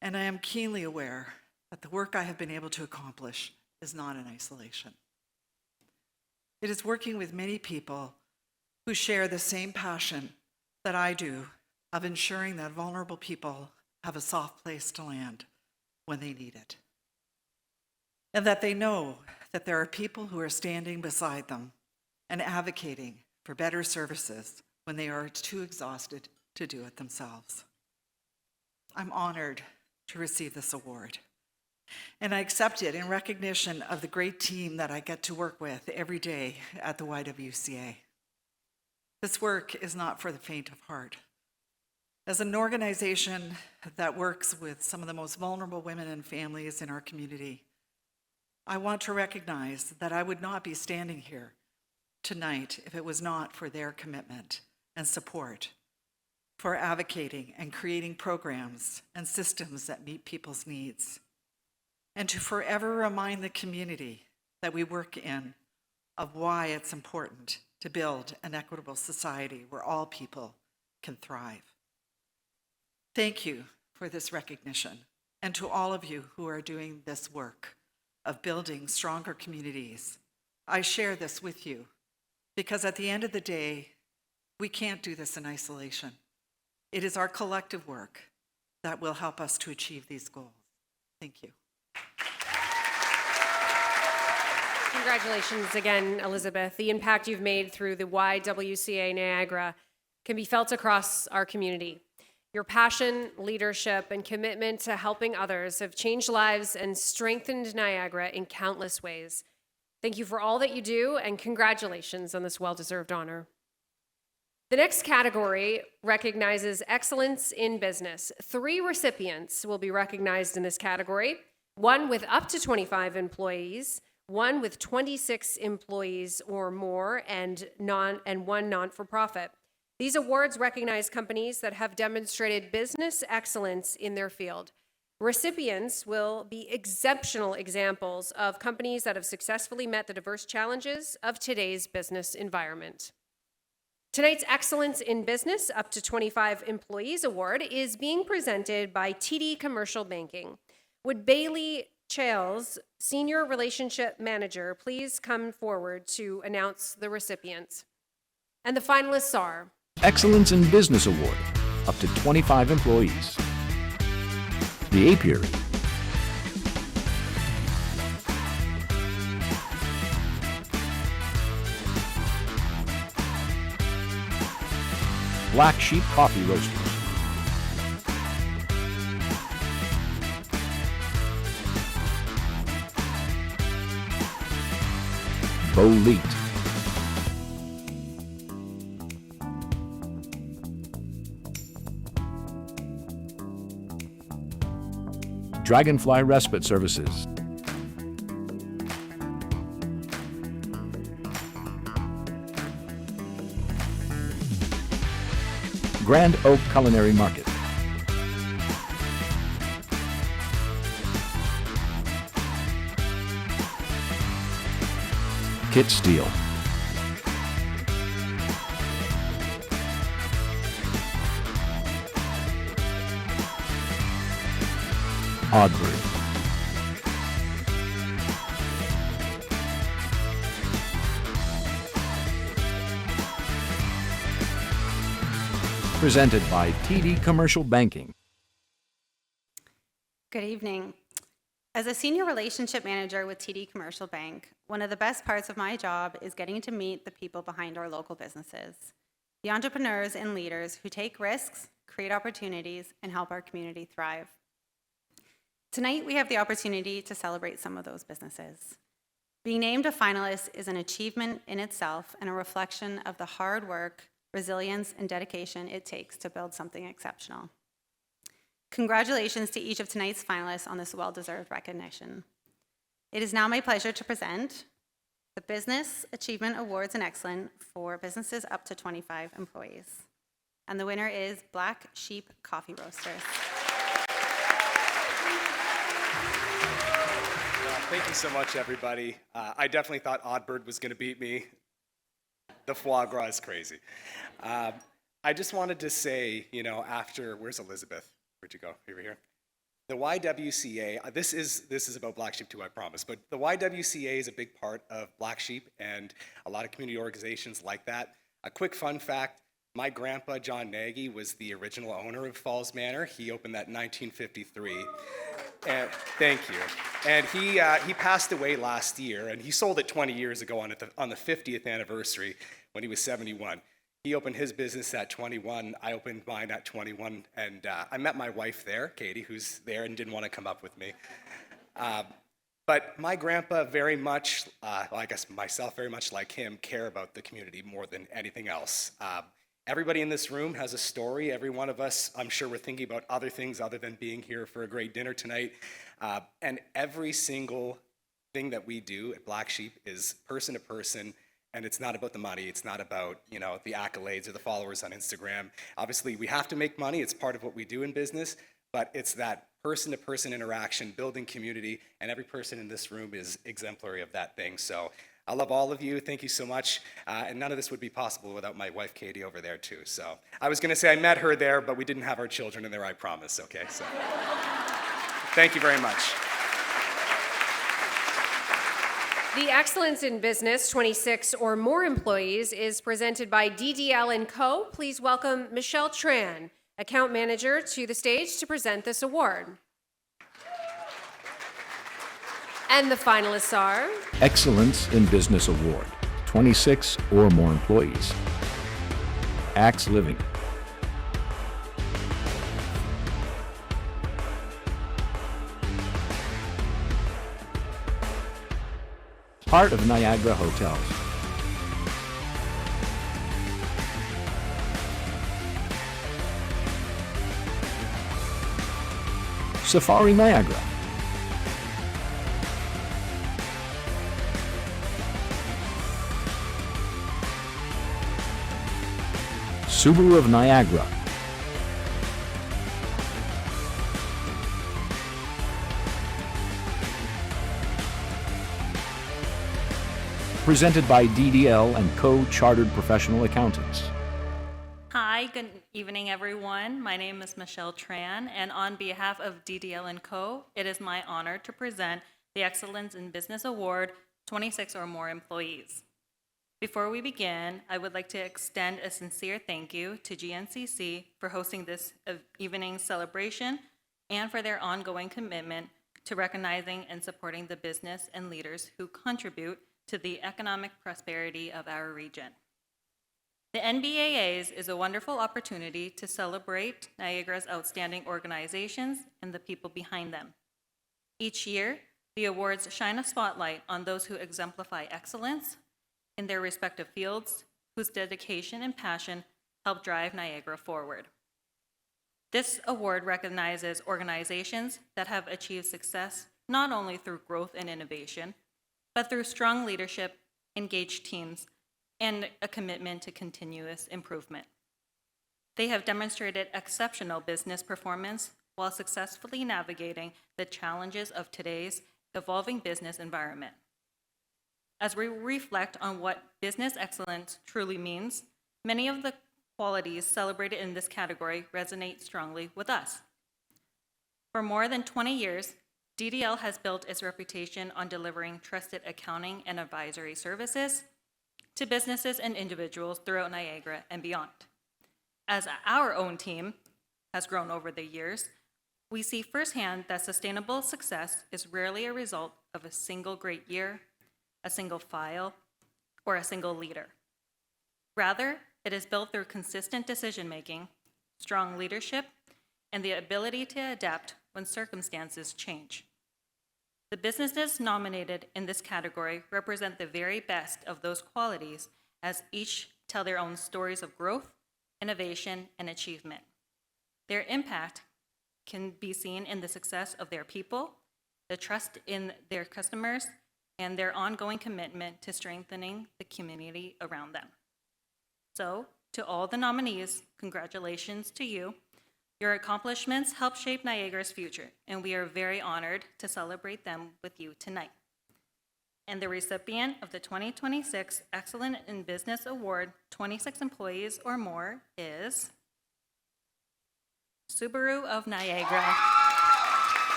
And I am keenly aware that the work I have been able to accomplish is not in isolation. It is working with many people who share the same passion that I do of ensuring that vulnerable people have a soft place to land when they need it. And that they know that there are people who are standing beside them and advocating for better services when they are too exhausted to do it themselves. I'm honored to receive this award, and I accept it in recognition of the great team that I get to work with every day at the YWCA. This work is not for the faint of heart. As an organization that works with some of the most vulnerable women and families in our community, I want to recognize that I would not be standing here tonight if it was not for their commitment and support for advocating and creating programs and systems that meet people's needs, and to forever remind the community that we work in of why it's important to build an equitable society where all people can thrive. Thank you for this recognition, and to all of you who are doing this work of building stronger communities. I share this with you because at the end of the day, we can't do this in isolation. It is our collective work that will help us to achieve these goals. Thank you. Congratulations again, Elizabeth. The impact you've made through the YWCA Niagara can be felt across our community. Your passion, leadership, and commitment to helping others have changed lives and strengthened Niagara in countless ways. Thank you for all that you do, and congratulations on this well-deserved honor. The next category recognizes excellence in business. 3 recipients will be recognized in this category, one with up to 25 employees, one with 26 employees or more, and one non-for-profit. These awards recognize companies that have demonstrated business excellence in their field. Recipients will be exceptional examples of companies that have successfully met the diverse challenges of today's business environment. Tonight's Excellence in Business Up to 25 Employees Award is being presented by TD Commercial Banking. Would Bailey Chales, Senior Relationship Manager, please come forward to announce the recipients? And the finalists are Excellence in Business Award, up to 25 employees. The Apiary. Black Sheep Coffee Roasters. Bolete. Dragonfly Respite Services. Grand Oak Culinary Market. Kit Steel. Oddbird. Presented by TD Commercial Banking. Good evening. As a senior relationship manager with TD Commercial Bank, one of the best parts of my job is getting to meet the people behind our local businesses, the entrepreneurs and leaders who take risks, create opportunities, and help our community thrive. Tonight, we have the opportunity to celebrate some of those businesses. Being named a finalist is an achievement in itself and a reflection of the hard work, resilience, and dedication it takes to build something exceptional. Congratulations to each of tonight's finalists on this well-deserved recognition. It is now my pleasure to present the Business Achievement Awards in Excellence for businesses up to 25 employees. And the winner is Black Sheep Coffee Roasters. Thank you so much, everybody. I definitely thought Oddbird was going to beat me. The foie gras is crazy. I just wanted to say, after, where's Elizabeth? Where'd you go? Over here. The YWCA, this is about Black Sheep too, I promise, but the YWCA is a big part of Black Sheep and a lot of community organizations like that. A quick fun fact, my grandpa, John Nagy, was the original owner of Falls Manor. He opened that in 1953. And, thank you. And he passed away last year, and he sold it 20 years ago on the 50th anniversary when he was 71. He opened his business at 21. I opened mine at 21, and I met my wife there, Katie, who's there and didn't want to come up with me. But my grandpa very much, I guess myself very much like him, care about the community more than anything else. Everybody in this room has a story. Every one of us, I'm sure we're thinking about other things other than being here for a great dinner tonight. And every single thing that we do at Black Sheep is person to person, and it's not about the money. It's not about, the accolades or the followers on Instagram. Obviously, we have to make money. It's part of what we do in business, but it's that person-to-person interaction, building community, and every person in this room is exemplary of that thing. So I love all of you. Thank you so much. And none of this would be possible without my wife, Katie, over there, too. So I was going to say I met her there, but we didn't have our children in there, I promise, okay? So thank you very much. The Excellence in Business, 26 or more employees, is presented by DDL & Co. Please welcome Michelle Tran, account manager, to the stage to present this award. And the finalists are Excellence in Business Award, 26 or more employees. Axe Living. Heart of Niagara Hotels. Safari Niagara. Subaru of Niagara. Presented by DDL and Co. Chartered Professional Accountants. Hi, good evening, everyone. My name is Michelle Tran, and on behalf of DDL & Co., it is my honor to present the Excellence in Business Award, 26 or more employees. Before we begin, I would like to extend a sincere thank you to GNCC for hosting this evening's celebration and for their ongoing commitment to recognizing and supporting the business and leaders who contribute to the economic prosperity of our region. The NBAAs is a wonderful opportunity to celebrate Niagara's outstanding organizations and the people behind them. Each year, the awards shine a spotlight on those who exemplify excellence in their respective fields, whose dedication and passion help drive Niagara forward. This award recognizes organizations that have achieved success not only through growth and innovation, but through strong leadership, engaged teams, and a commitment to continuous improvement. They have demonstrated exceptional business performance while successfully navigating the challenges of today's evolving business environment. As we reflect on what business excellence truly means, many of the qualities celebrated in this category resonate strongly with us. For more than 20 years, DDL has built its reputation on delivering trusted accounting and advisory services to businesses and individuals throughout Niagara and beyond. As our own team has grown over the years, we see firsthand that sustainable success is rarely a result of a single great year, a single file, or a single leader. Rather, it is built through consistent decision-making, strong leadership, and the ability to adapt when circumstances change. The businesses nominated in this category represent the very best of those qualities, as each tell their own stories of growth, innovation, and achievement. Their impact can be seen in the success of their people, the trust in their customers, and their ongoing commitment to strengthening the community around them. So, to all the nominees, congratulations to you. Your accomplishments help shape Niagara's future, and we are very honored to celebrate them with you tonight. And the recipient of the 2026 Excellent in Business Award, 26 employees or more, is Subaru of Niagara.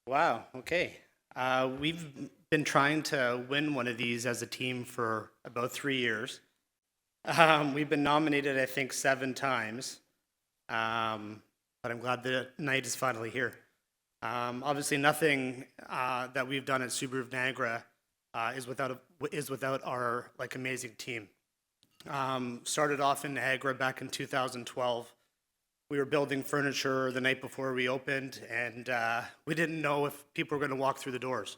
Wow, okay. We've been trying to win one of these as a team for about 3 years. We've been nominated, I think, 7 times, but I'm glad the night is finally here. Obviously, nothing that we've done at Subaru of Niagara is without our amazing team. Started off in Niagara back in 2012. We were building furniture the night before we opened, and we didn't know if people were going to walk through the doors.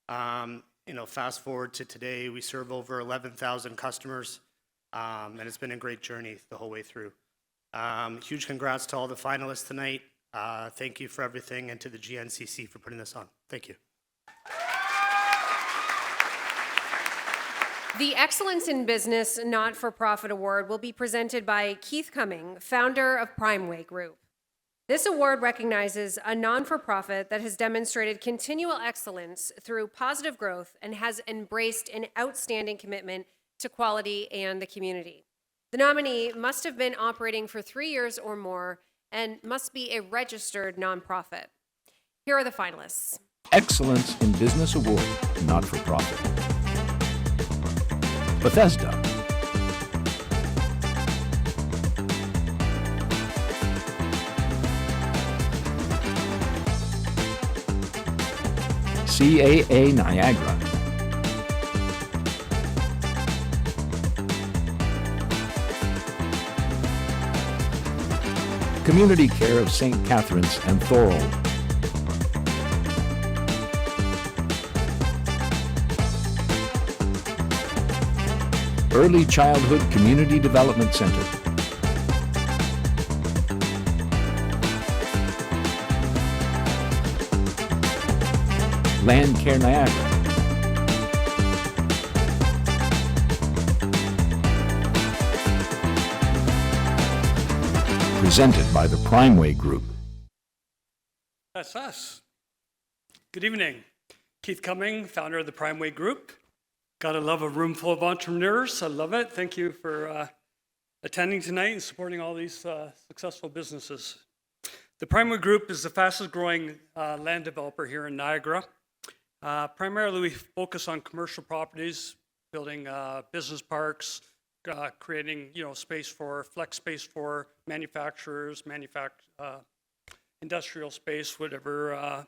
Fast forward to today, we serve over 11,000 customers. And it's been a great journey the whole way through. Huge congrats to all the finalists tonight. Thank you for everything, and to the GNCC for putting this on. Thank you. The Excellence in Business Not-for-Profit Award will be presented by Keith Cumming, founder of Primeway Group. This award recognizes a non-for-profit that has demonstrated continual excellence through positive growth and has embraced an outstanding commitment to quality and the community. The nominee must have been operating for 3 years or more and must be a registered nonprofit. Here are the finalists. Excellence in Business Award, not-for-profit. Bethesda. CAA Niagara. Community Care of St. Catharines and Thorold. Early Childhood Community Development Center. Land Care Niagara. Presented by the Primeway Group. That's us. Good evening. Keith Cumming, founder of the Primeway Group. Gotta love a room full of entrepreneurs. I love it. Thank you for attending tonight and supporting all these successful businesses. The Primeway Group is the fastest growing land developer here in Niagara. Primarily, we focus on commercial properties, building business parks, creating space for flex space for manufacturers, industrial space, whatever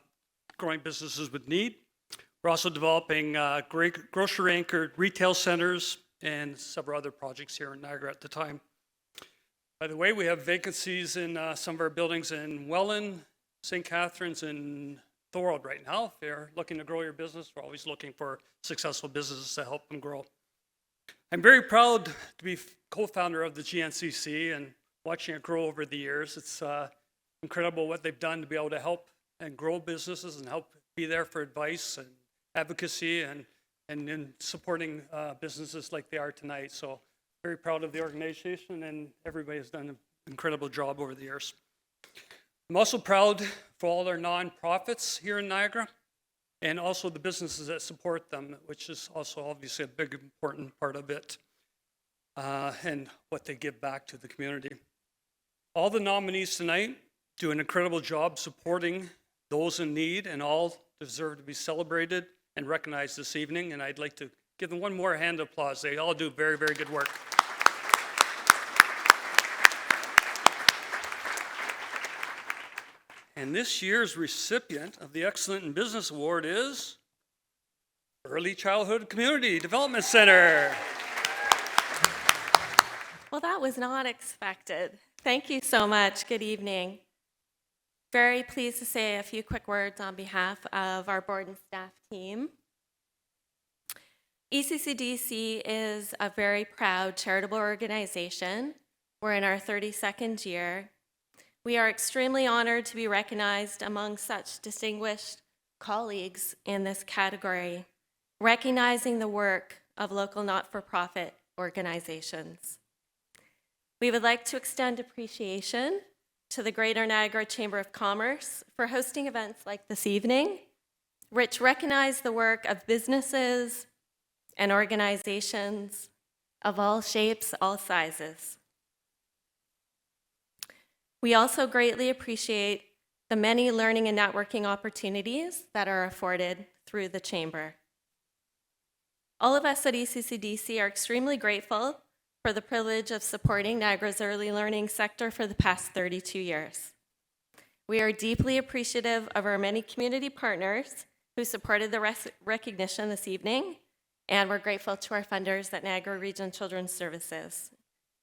growing businesses would need. We're also developing great grocery-anchored retail centers and several other projects here in Niagara at the time. By the way, we have vacancies in some of our buildings in Welland, St. Catharines, and Thorold right now. If you're looking to grow your business, we're always looking for successful businesses to help them grow. I'm very proud to be co-founder of the GNCC and watching it grow over the years. It's incredible what they've done to be able to help and grow businesses and help be there for advice and advocacy and in supporting businesses like they are tonight. So very proud of the organization, and everybody has done an incredible job over the years. I'm also proud for all our nonprofits here in Niagara and also the businesses that support them, which is also obviously a big, important part of it, and what they give back to the community. All the nominees tonight do an incredible job supporting those in need, and all deserve to be celebrated and recognized this evening, and I'd like to give them one more hand of applause. They all do very, very good work. And this year's recipient of the Excellent in Business Award is Early Childhood Community Development Center. Well, that was not expected. Thank you so much. Good evening. Very pleased to say a few quick words on behalf of our board and staff team. ECCDC is a very proud charitable organization. We're in our 32nd year. We are extremely honored to be recognized among such distinguished colleagues in this category, recognizing the work of local not-for-profit organizations. We would like to extend appreciation to the Greater Niagara Chamber of Commerce for hosting events like this evening, which recognize the work of businesses and organizations of all shapes, all sizes. We also greatly appreciate the many learning and networking opportunities that are afforded through the Chamber. All of us at ECCDC are extremely grateful for the privilege of supporting Niagara's early learning sector for the past 32 years. We are deeply appreciative of our many community partners who supported the recognition this evening, and we're grateful to our funders at Niagara Region Children's Services,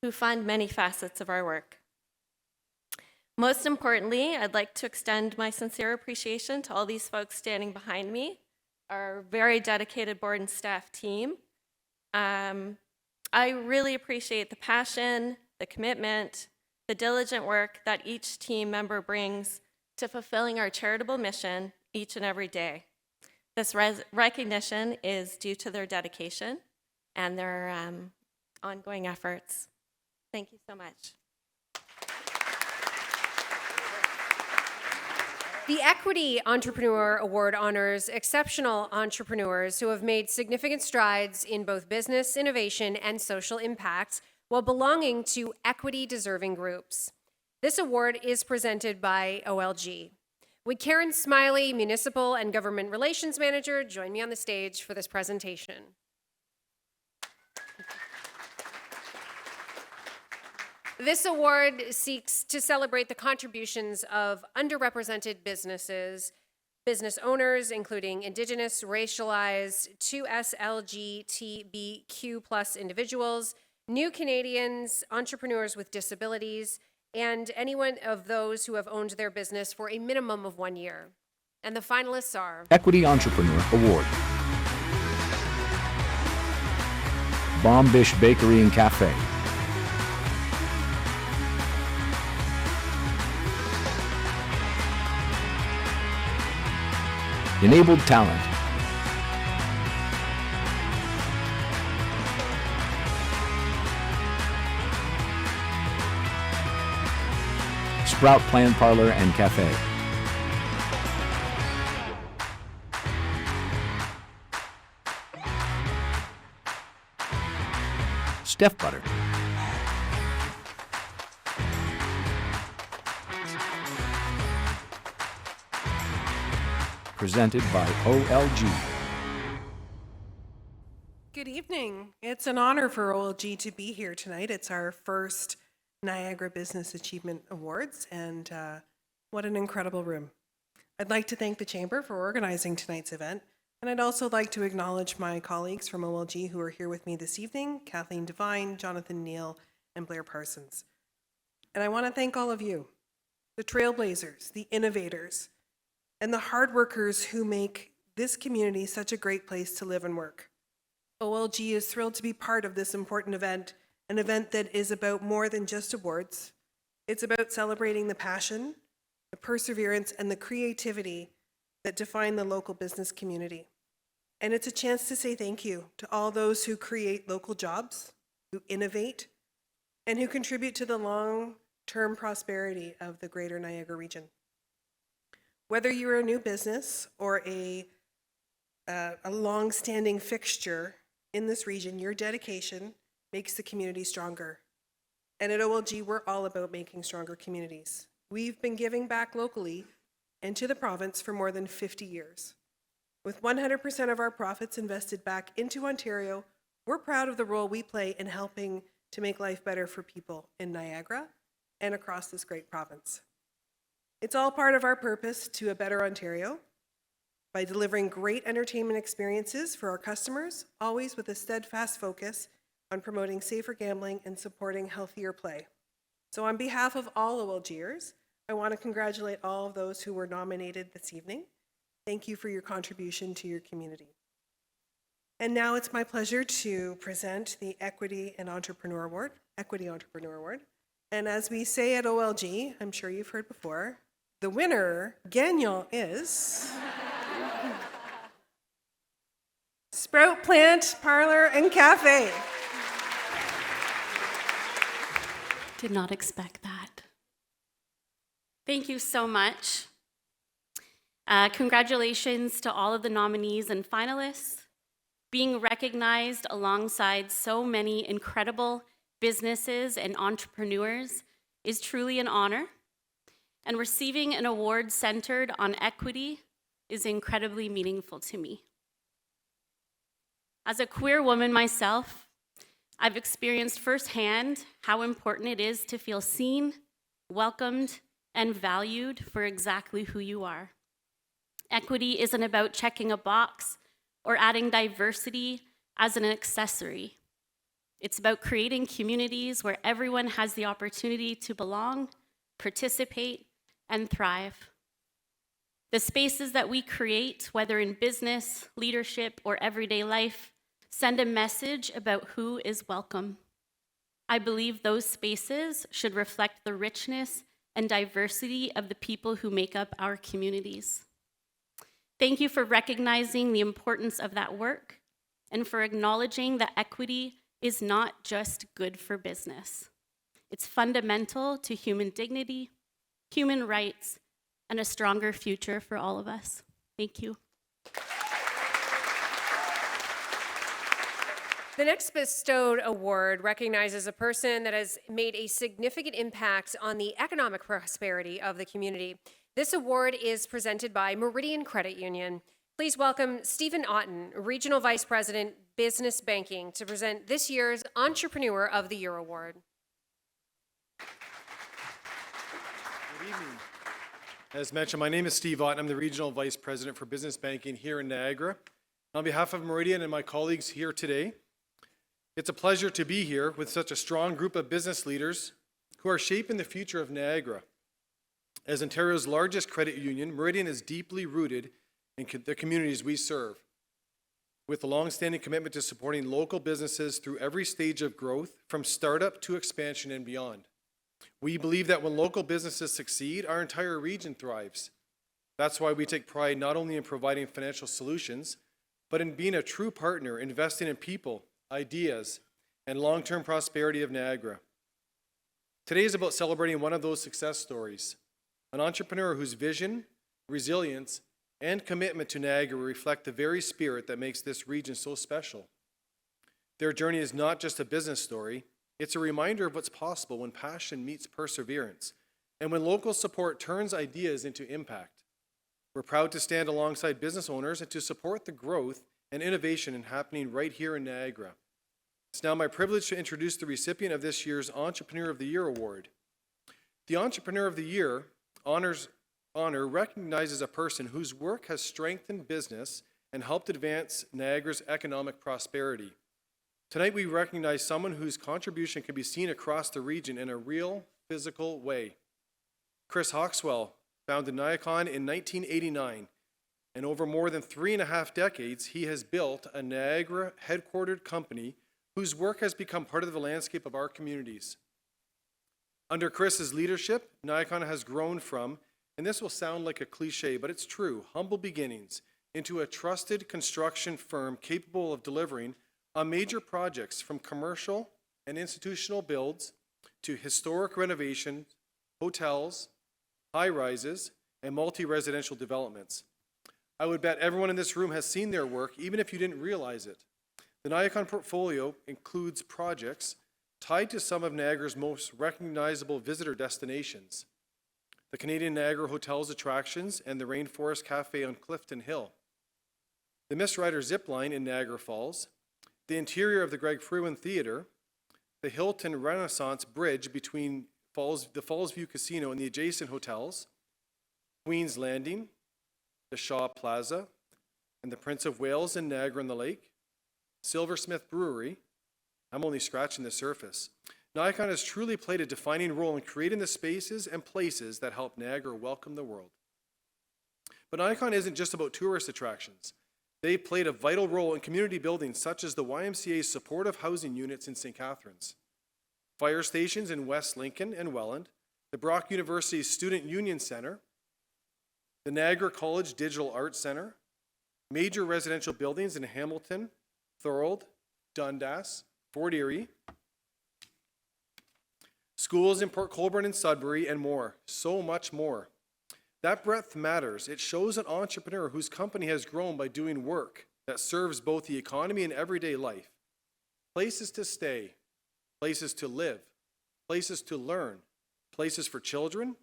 who fund many facets of our work. Most importantly, I'd like to extend my sincere appreciation to all these folks standing behind me, our very dedicated board and staff team. I really appreciate the passion, the commitment, the diligent work that each team member brings to fulfilling our charitable mission each and every day. This recognition is due to their dedication and their ongoing efforts. Thank you so much. The Equity Entrepreneur Award honors exceptional entrepreneurs who have made significant strides in both business innovation and social impact while belonging to equity-deserving groups. This award is presented by OLG. Would Karen Smiley, Municipal and Government Relations Manager, join me on the stage for this presentation? This award seeks to celebrate the contributions of underrepresented businesses business owners, including Indigenous, racialized, 2SLGTBQ+ individuals, new Canadians, entrepreneurs with disabilities, and anyone of those who have owned their business for a minimum of 1 year. And the finalists are Equity Entrepreneur Award. Bombish Bakery and Cafe. Enabled Talent. Sprout Plan Parlor and Cafe. Steph Butter. Presented by OLG. Good evening. It's an honor for OLG to be here tonight. It's our first Niagara Business Achievement Awards, and what an incredible room. I'd like to thank the Chamber for organizing tonight's event, and I'd also like to acknowledge my colleagues from OLG who are here with me this evening, Kathleen Devine, Jonathan Neal, and Blair Parsons. And I want to thank all of you, the trailblazers, the innovators, and the hard workers who make this community such a great place to live and work. OLG is thrilled to be part of this important event, an event that is about more than just awards. It's about celebrating the passion, the perseverance, and the creativity that define the local business community. And it's a chance to say thank you to all those who create local jobs, who innovate, and who contribute to the long-term prosperity of the Greater Niagara region. Whether you're a new business or a long-standing fixture in this region, your dedication makes the community stronger. And at OLG, we're all about making stronger communities. We've been giving back locally and to the province for more than 50 years. With 100% of our profits invested back into Ontario, we're proud of the role we play in helping to make life better for people in Niagara and across this great province. It's all part of our purpose to a better Ontario by delivering great entertainment experiences for our customers, always with a steadfast focus on promoting safer gambling and supporting healthier play. So on behalf of all OLGers, I want to congratulate all of those who were nominated this evening. Thank you for your contribution to your community. And now it's my pleasure to present the Equity Entrepreneur Award. And as we say at OLG, I'm sure you've heard before, the winner, gagnant, is Sprout Plant Parlor and Cafe. Did not expect that. Thank you so much. Congratulations to all of the nominees and finalists. Being recognized alongside so many incredible businesses and entrepreneurs is truly an honor, and receiving an award centered on equity is incredibly meaningful to me. As a queer woman myself, I've experienced firsthand how important it is to feel seen, welcomed, and valued for exactly who you are. Equity isn't about checking a box or adding diversity as an accessory. It's about creating communities where everyone has the opportunity to belong, participate, and thrive. The spaces that we create, whether in business, leadership, or everyday life, send a message about who is welcome. I believe those spaces should reflect the richness and diversity of the people who make up our communities. Thank you for recognizing the importance of that work and for acknowledging that equity is not just good for business. It's fundamental to human dignity, human rights, and a stronger future for all of us. Thank you. The next bestowed award recognizes a person that has made a significant impact on the economic prosperity of the community. This award is presented by Meridian Credit Union. Please welcome Stephen Otten, Regional Vice President, Business Banking, to present this year's Entrepreneur of the Year Award. Good evening. As mentioned, my name is Steve Ott, and I'm the Regional Vice President for Business Banking here in Niagara. On behalf of Meridian and my colleagues here today, it's a pleasure to be here with such a strong group of business leaders who are shaping the future of Niagara. As Ontario's largest credit union, Meridian is deeply rooted in the communities we serve, with a long-standing commitment to supporting local businesses through every stage of growth, from startup to expansion and beyond. We believe that when local businesses succeed, our entire region thrives. That's why we take pride not only in providing financial solutions, but in being a true partner, investing in people, ideas, and long-term prosperity of Niagara. Today is about celebrating one of those success stories, an entrepreneur whose vision, resilience, and commitment to Niagara reflect the very spirit that makes this region so special. Their journey is not just a business story, it's a reminder of what's possible when passion meets perseverance, and when local support turns ideas into impact. We're proud to stand alongside business owners and to support the growth and innovation happening right here in Niagara. It's now my privilege to introduce the recipient of this year's Entrepreneur of the Year Award. The Entrepreneur of the Year honor recognizes a person whose work has strengthened business and helped advance Niagara's economic prosperity. Tonight we recognize someone whose contribution can be seen across the region in a real, physical way. Chris Hawkswell founded Niacon in 1989, and over more than 3.5 decades, he has built a Niagara headquartered company whose work has become part of the landscape of our communities. Under Chris's leadership, Niacon has grown from, and this will sound like a cliche, but it's true, humble beginnings into a trusted construction firm capable of delivering on major projects from commercial and institutional builds to historic renovation, hotels, high-rises, and multi-residential developments. I would bet everyone in this room has seen their work, even if you didn't realize it. The Niacon portfolio includes projects tied to some of Niagara's most recognizable visitor destinations: the Canadian Niagara Hotel's attractions and the Rainforest Cafe on Clifton Hill, the Miss Rider Zip Line in Niagara Falls, the interior of the Greg Fruin Theatre, the Hilton Renaissance Bridge between the Fallsview Casino and the adjacent hotels, Queen's Landing, the Shaw Plaza, and the Prince of Wales in Niagara-on-the-Lake, Silversmith Brewery. I'm only scratching the surface. Niacon has truly played a defining role in creating the spaces and places that help Niagara welcome the world. But Niacon isn't just about tourist attractions. They played a vital role in community buildings such as the YMCA's supportive housing units in St. Catharines, fire stations in West Lincoln and Welland, the Brock University Student Union Center, the Niagara College Digital Arts Center, major residential buildings in Hamilton, Thorold, Dundas, Fort Erie, schools in Port Colborne and Sudbury, and more, so much more. That breadth matters. It shows an entrepreneur whose company has grown by doing work that serves both the economy and everyday life. Places to stay, places to live, places to learn, places for children,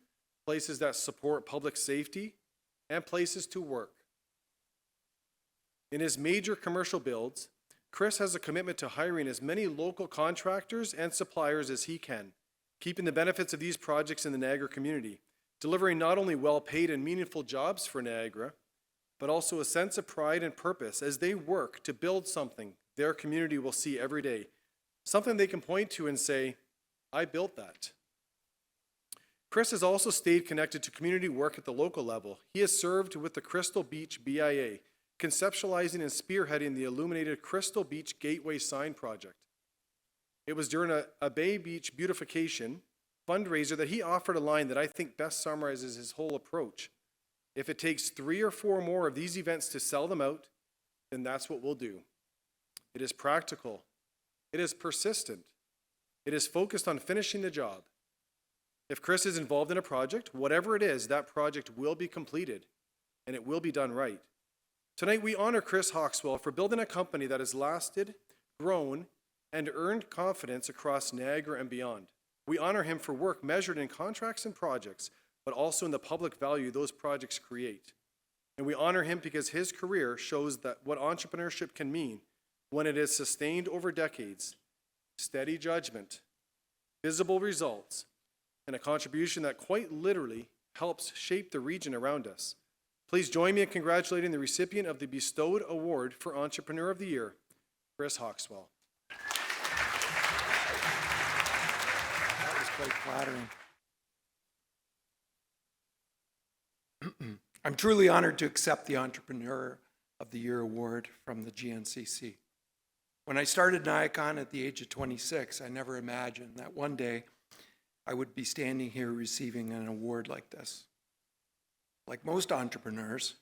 places that support public safety, and places to work. In his major commercial builds, Chris has a commitment to hiring as many local contractors and suppliers as he can, keeping the benefits of these projects in the Niagara community, delivering not only well-paid and meaningful jobs for Niagara, but also a sense of pride and purpose as they work to build something their community will see every day, something they can point to and say, I built that. Chris has also stayed connected to community work at the local level. He has served with the Crystal Beach BIA, conceptualizing and spearheading the illuminated Crystal Beach Gateway Sign project. It was during a Bay Beach beautification fundraiser that he offered a line that I think best summarizes his whole approach. If it takes 3 or 4 more of these events to sell them out, then that's what we'll do. It is practical. It is persistent. It is focused on finishing the job. If Chris is involved in a project, whatever it is, that project will be completed, and it will be done right. Tonight, we honor Chris Hawkswell for building a company that has lasted, grown, and earned confidence across Niagara and beyond. We honor him for work measured in contracts and projects, but also in the public value those projects create. And we honor him because his career shows that what entrepreneurship can mean when it is sustained over decades: steady judgment, visible results, and a contribution that quite literally helps shape the region around us. Please join me in congratulating the recipient of the bestowed award for Entrepreneur of the Year, Chris Hawkswell. That was quite flattering. I'm truly honored to accept the Entrepreneur of the Year award from the GNCC. When I started Niacon at the age of 26, I never imagined that one day I would be standing here receiving an award like this. Like most entrepreneurs,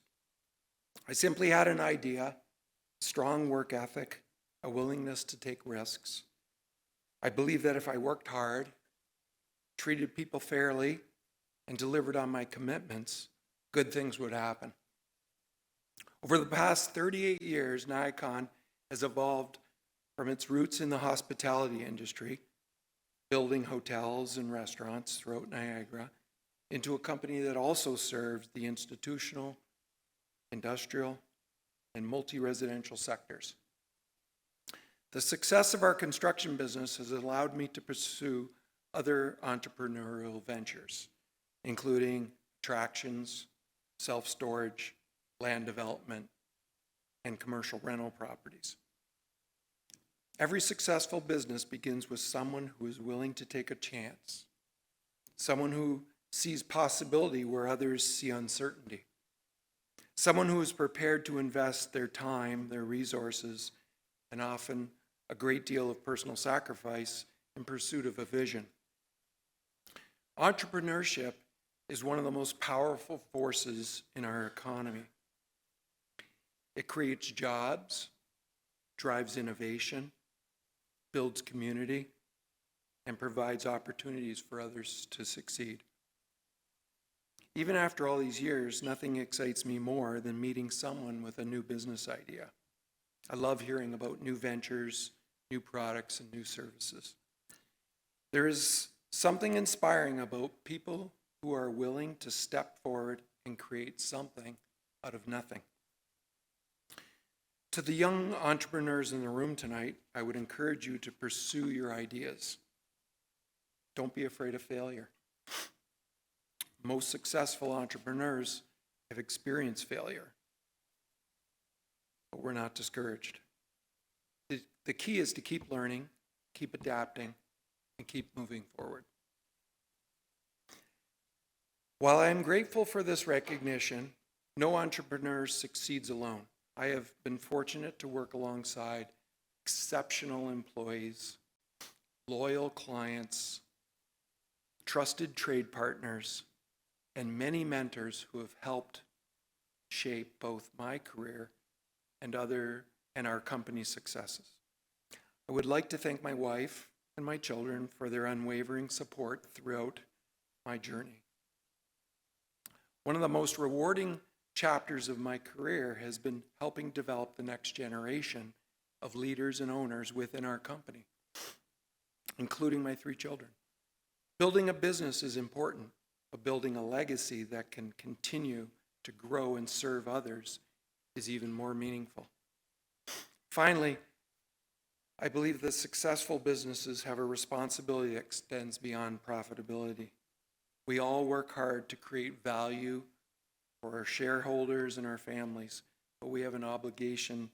I simply had an idea, strong work ethic, a willingness to take risks. I believed that if I worked hard, treated people fairly, and delivered on my commitments, good things would happen. Over the past 38 years, Niacon has evolved from its roots in the hospitality industry, building hotels and restaurants throughout Niagara, into a company that also serves the institutional, industrial, and multi-residential sectors. The success of our construction business has allowed me to pursue other entrepreneurial ventures, including attractions, self-storage, land development, and commercial rental properties. Every successful business begins with someone who is willing to take a chance, someone who sees possibility where others see uncertainty, someone who is prepared to invest their time, their resources, and often a great deal of personal sacrifice in pursuit of a vision. Entrepreneurship is one of the most powerful forces in our economy. It creates jobs, drives innovation, builds community, and provides opportunities for others to succeed. Even after all these years, nothing excites me more than meeting someone with a new business idea. I love hearing about new ventures, new products, and new services. There is something inspiring about people who are willing to step forward and create something out of nothing. To the young entrepreneurs in the room tonight, I would encourage you to pursue your ideas. Don't be afraid of failure. Most successful entrepreneurs have experienced failure, but we're not discouraged. The key is to keep learning, keep adapting, and keep moving forward. While I am grateful for this recognition, no entrepreneur succeeds alone. I have been fortunate to work alongside exceptional employees, loyal clients, trusted trade partners, and many mentors who have helped shape both my career and our company's successes. I would like to thank my wife and my children for their unwavering support throughout my journey. One of the most rewarding chapters of my career has been helping develop the next generation of leaders and owners within our company, including my 3 children. Building a business is important, but building a legacy that can continue to grow and serve others is even more meaningful. Finally, I believe that successful businesses have a responsibility that extends beyond profitability. We all work hard to create value for our shareholders and our families, but we have an obligation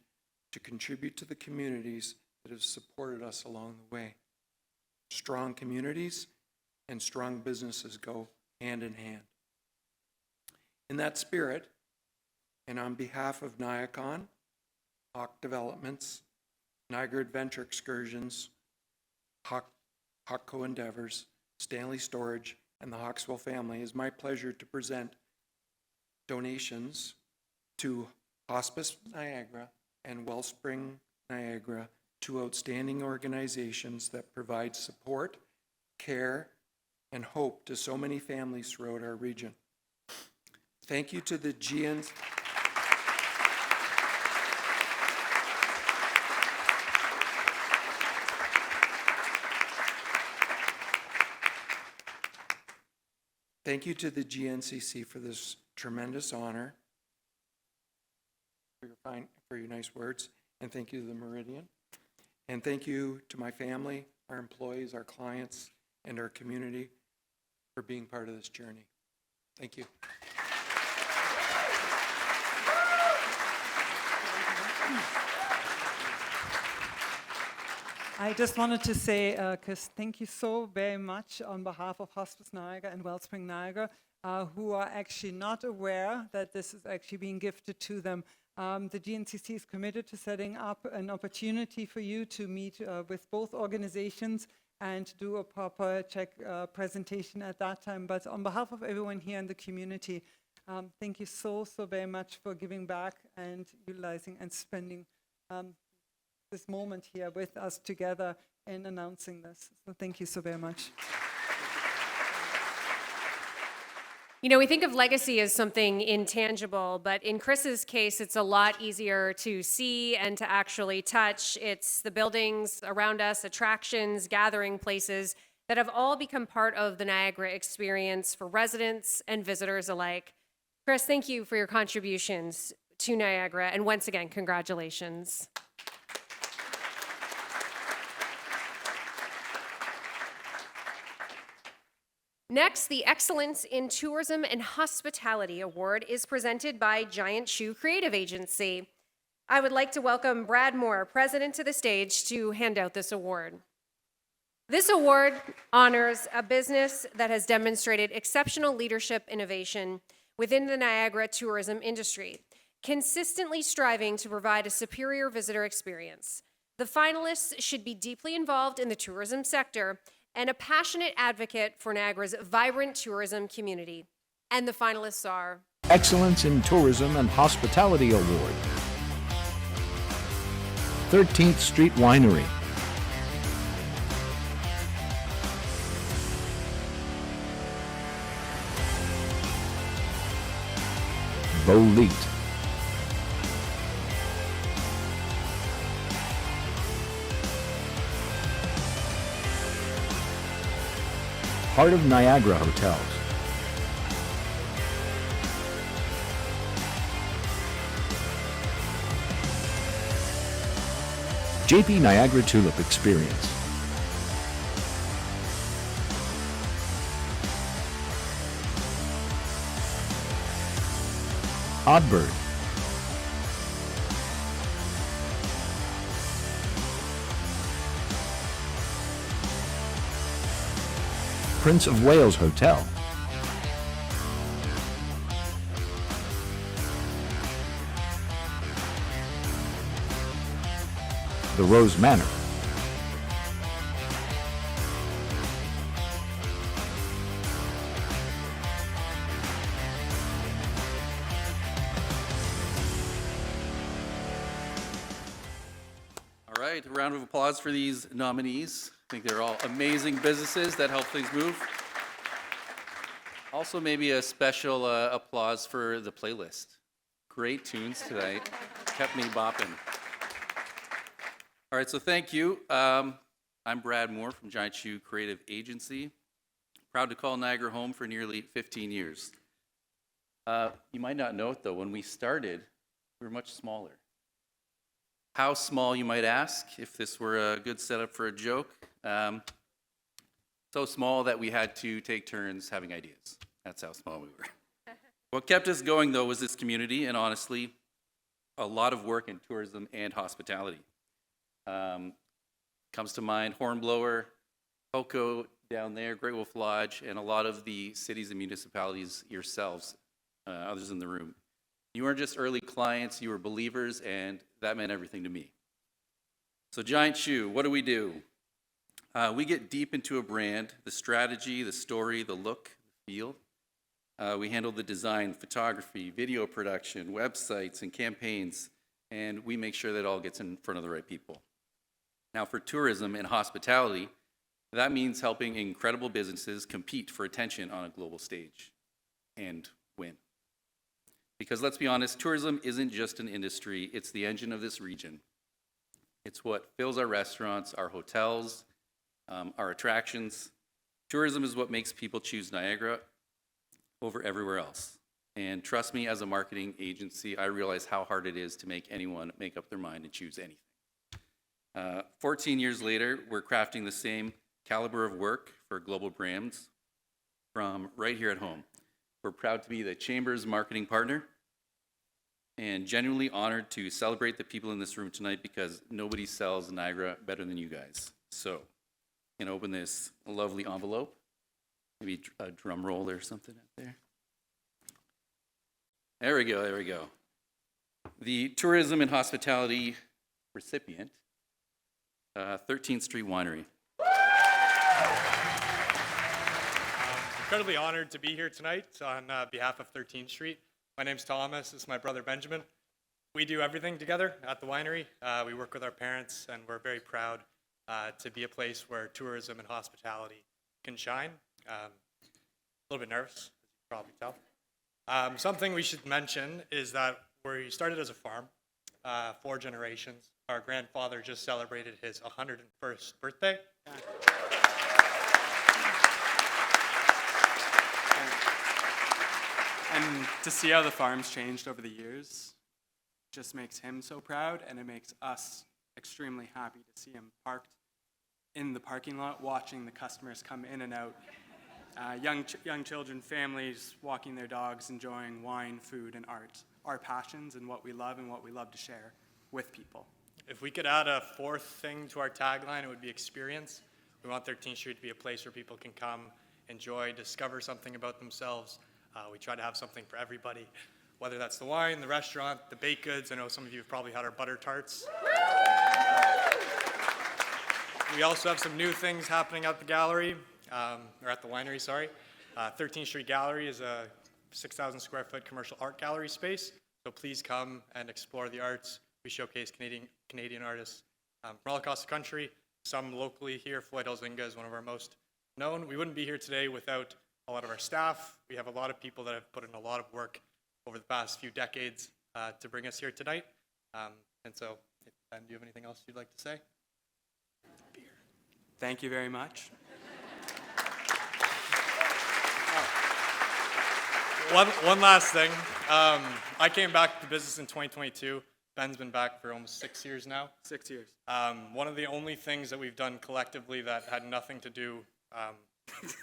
to contribute to the communities that have supported us along the way. Strong communities and strong businesses go hand in hand. In that spirit, and on behalf of Niacon, Hawk Developments, Niagara Adventure Excursions, Hawkco Endeavors, Stanley Storage, and the Hawkswell family, it is my pleasure to present donations to Hospice Niagara and Wellspring Niagara, 2 outstanding organizations that provide support, care, and hope to so many families throughout our region. Thank you to the GNCC. Thank you to the GNCC for this tremendous honor, for your nice words, and thank you to the Meridian. And thank you to my family, our employees, our clients, and our community for being part of this journey. Thank you. I just wanted to say, Chris, thank you so very much on behalf of Hospice Niagara and Wellspring Niagara, who are actually not aware that this is actually being gifted to them. The GNCC is committed to setting up an opportunity for you to meet with both organizations and do a proper check presentation at that time. But on behalf of everyone here in the community, thank you so very much for giving back and utilizing and spending this moment here with us together in announcing this. So thank you so very much. You know, we think of legacy as something intangible, but in Chris's case, it's a lot easier to see and to actually touch. It's the buildings around us, attractions, gathering places that have all become part of the Niagara experience for residents and visitors alike. Chris, thank you for your contributions to Niagara, and once again, congratulations. Next, the Excellence in Tourism and Hospitality Award is presented by Giant Shoe Creative Agency. I would like to welcome Brad Moore, president, to the stage to hand out this award. This award honors a business that has demonstrated exceptional leadership innovation within the Niagara tourism industry, consistently striving to provide a superior visitor experience. The finalists should be deeply involved in the tourism sector and a passionate advocate for Niagara's vibrant tourism community. And the finalists are Excellence in Tourism and Hospitality Award, 13th Street Winery, Boleet, Heart of Niagara Hotels, JP Niagara Tulip Experience, Oddbird, Prince of Wales Hotel, the Rose Manor, All right, a round of applause for these nominees. I think they're all amazing businesses that help things move. Also, maybe a special applause for the playlist. Great tunes tonight. Kept me bopping. All right, so thank you. I'm Brad Moore from Giant Shoe Creative Agency. Proud to call Niagara home for nearly 15 years. You might not know it, though. When we started, we were much smaller. How small, you might ask, if this were a good setup for a joke. So small that we had to take turns having ideas. That's how small we were. What kept us going, though, was this community, and honestly, a lot of work in tourism and hospitality. Comes to mind Hornblower, Poco down there, Great Wolf Lodge, and a lot of the cities and municipalities yourselves, others in the room. You weren't just early clients, you were believers, and that meant everything to me. So Giant Shoe, what do? We get deep into a brand, the strategy, the story, the look, the feel. We handle the design, photography, video production, websites, and campaigns, and we make sure that it all gets in front of the right people. Now, for tourism and hospitality, that means helping incredible businesses compete for attention on a global stage and win. Because let's be honest, tourism isn't just an industry, it's the engine of this region. It's what fills our restaurants, our hotels, our attractions. Tourism is what makes people choose Niagara over everywhere else. And trust me, as a marketing agency, I realize how hard it is to make anyone make up their mind and choose anything. 14 years later, we're crafting the same caliber of work for global brands from right here at home. We're proud to be the Chamber's marketing partner and genuinely honored to celebrate the people in this room tonight because nobody sells Niagara better than you guys. So, you can open this lovely envelope, maybe a drum roll or something out there. There we go, there we go. The tourism and hospitality recipient, 13th Street Winery. Incredibly honored to be here tonight on behalf of 13th Street. My name's Thomas, this is my brother Benjamin. We do everything together at the winery. We work with our parents and we're very proud to be a place where tourism and hospitality can shine. A little bit nervous, as you can probably tell. Something we should mention is that we started as a farm, 4 generations. Our grandfather just celebrated his 101st birthday. And to see how the farm's changed over the years just makes him so proud, and it makes us extremely happy to see him parked in the parking lot, watching the customers come in and out. Young children, families, walking their dogs, enjoying wine, food, and art. Our passions and what we love to share with people. If we could add a 4th thing to our tagline, it would be experience. We want 13th Street to be a place where people can come, enjoy, discover something about themselves. We try to have something for everybody, whether that's the wine, the restaurant, the baked goods. I know some of you have probably had our butter tarts. We also have some new things happening at the gallery, or at the winery, sorry. 13th Street Gallery is a 6,000 square foot commercial art gallery space, so please come and explore the arts. We showcase Canadian artists from all across the country, some locally here. Floyd Elzinga is one of our most known. We wouldn't be here today without a lot of our staff. We have a lot of people that have put in a lot of work over the past few decades to bring us here tonight. And so, Ben, do you have anything else you'd like to say? Beer. Thank you very much. One last thing. I came back to business in 2022. Ben's been back for almost 6 years now. 6 years. One of the only things that we've done collectively that had nothing to do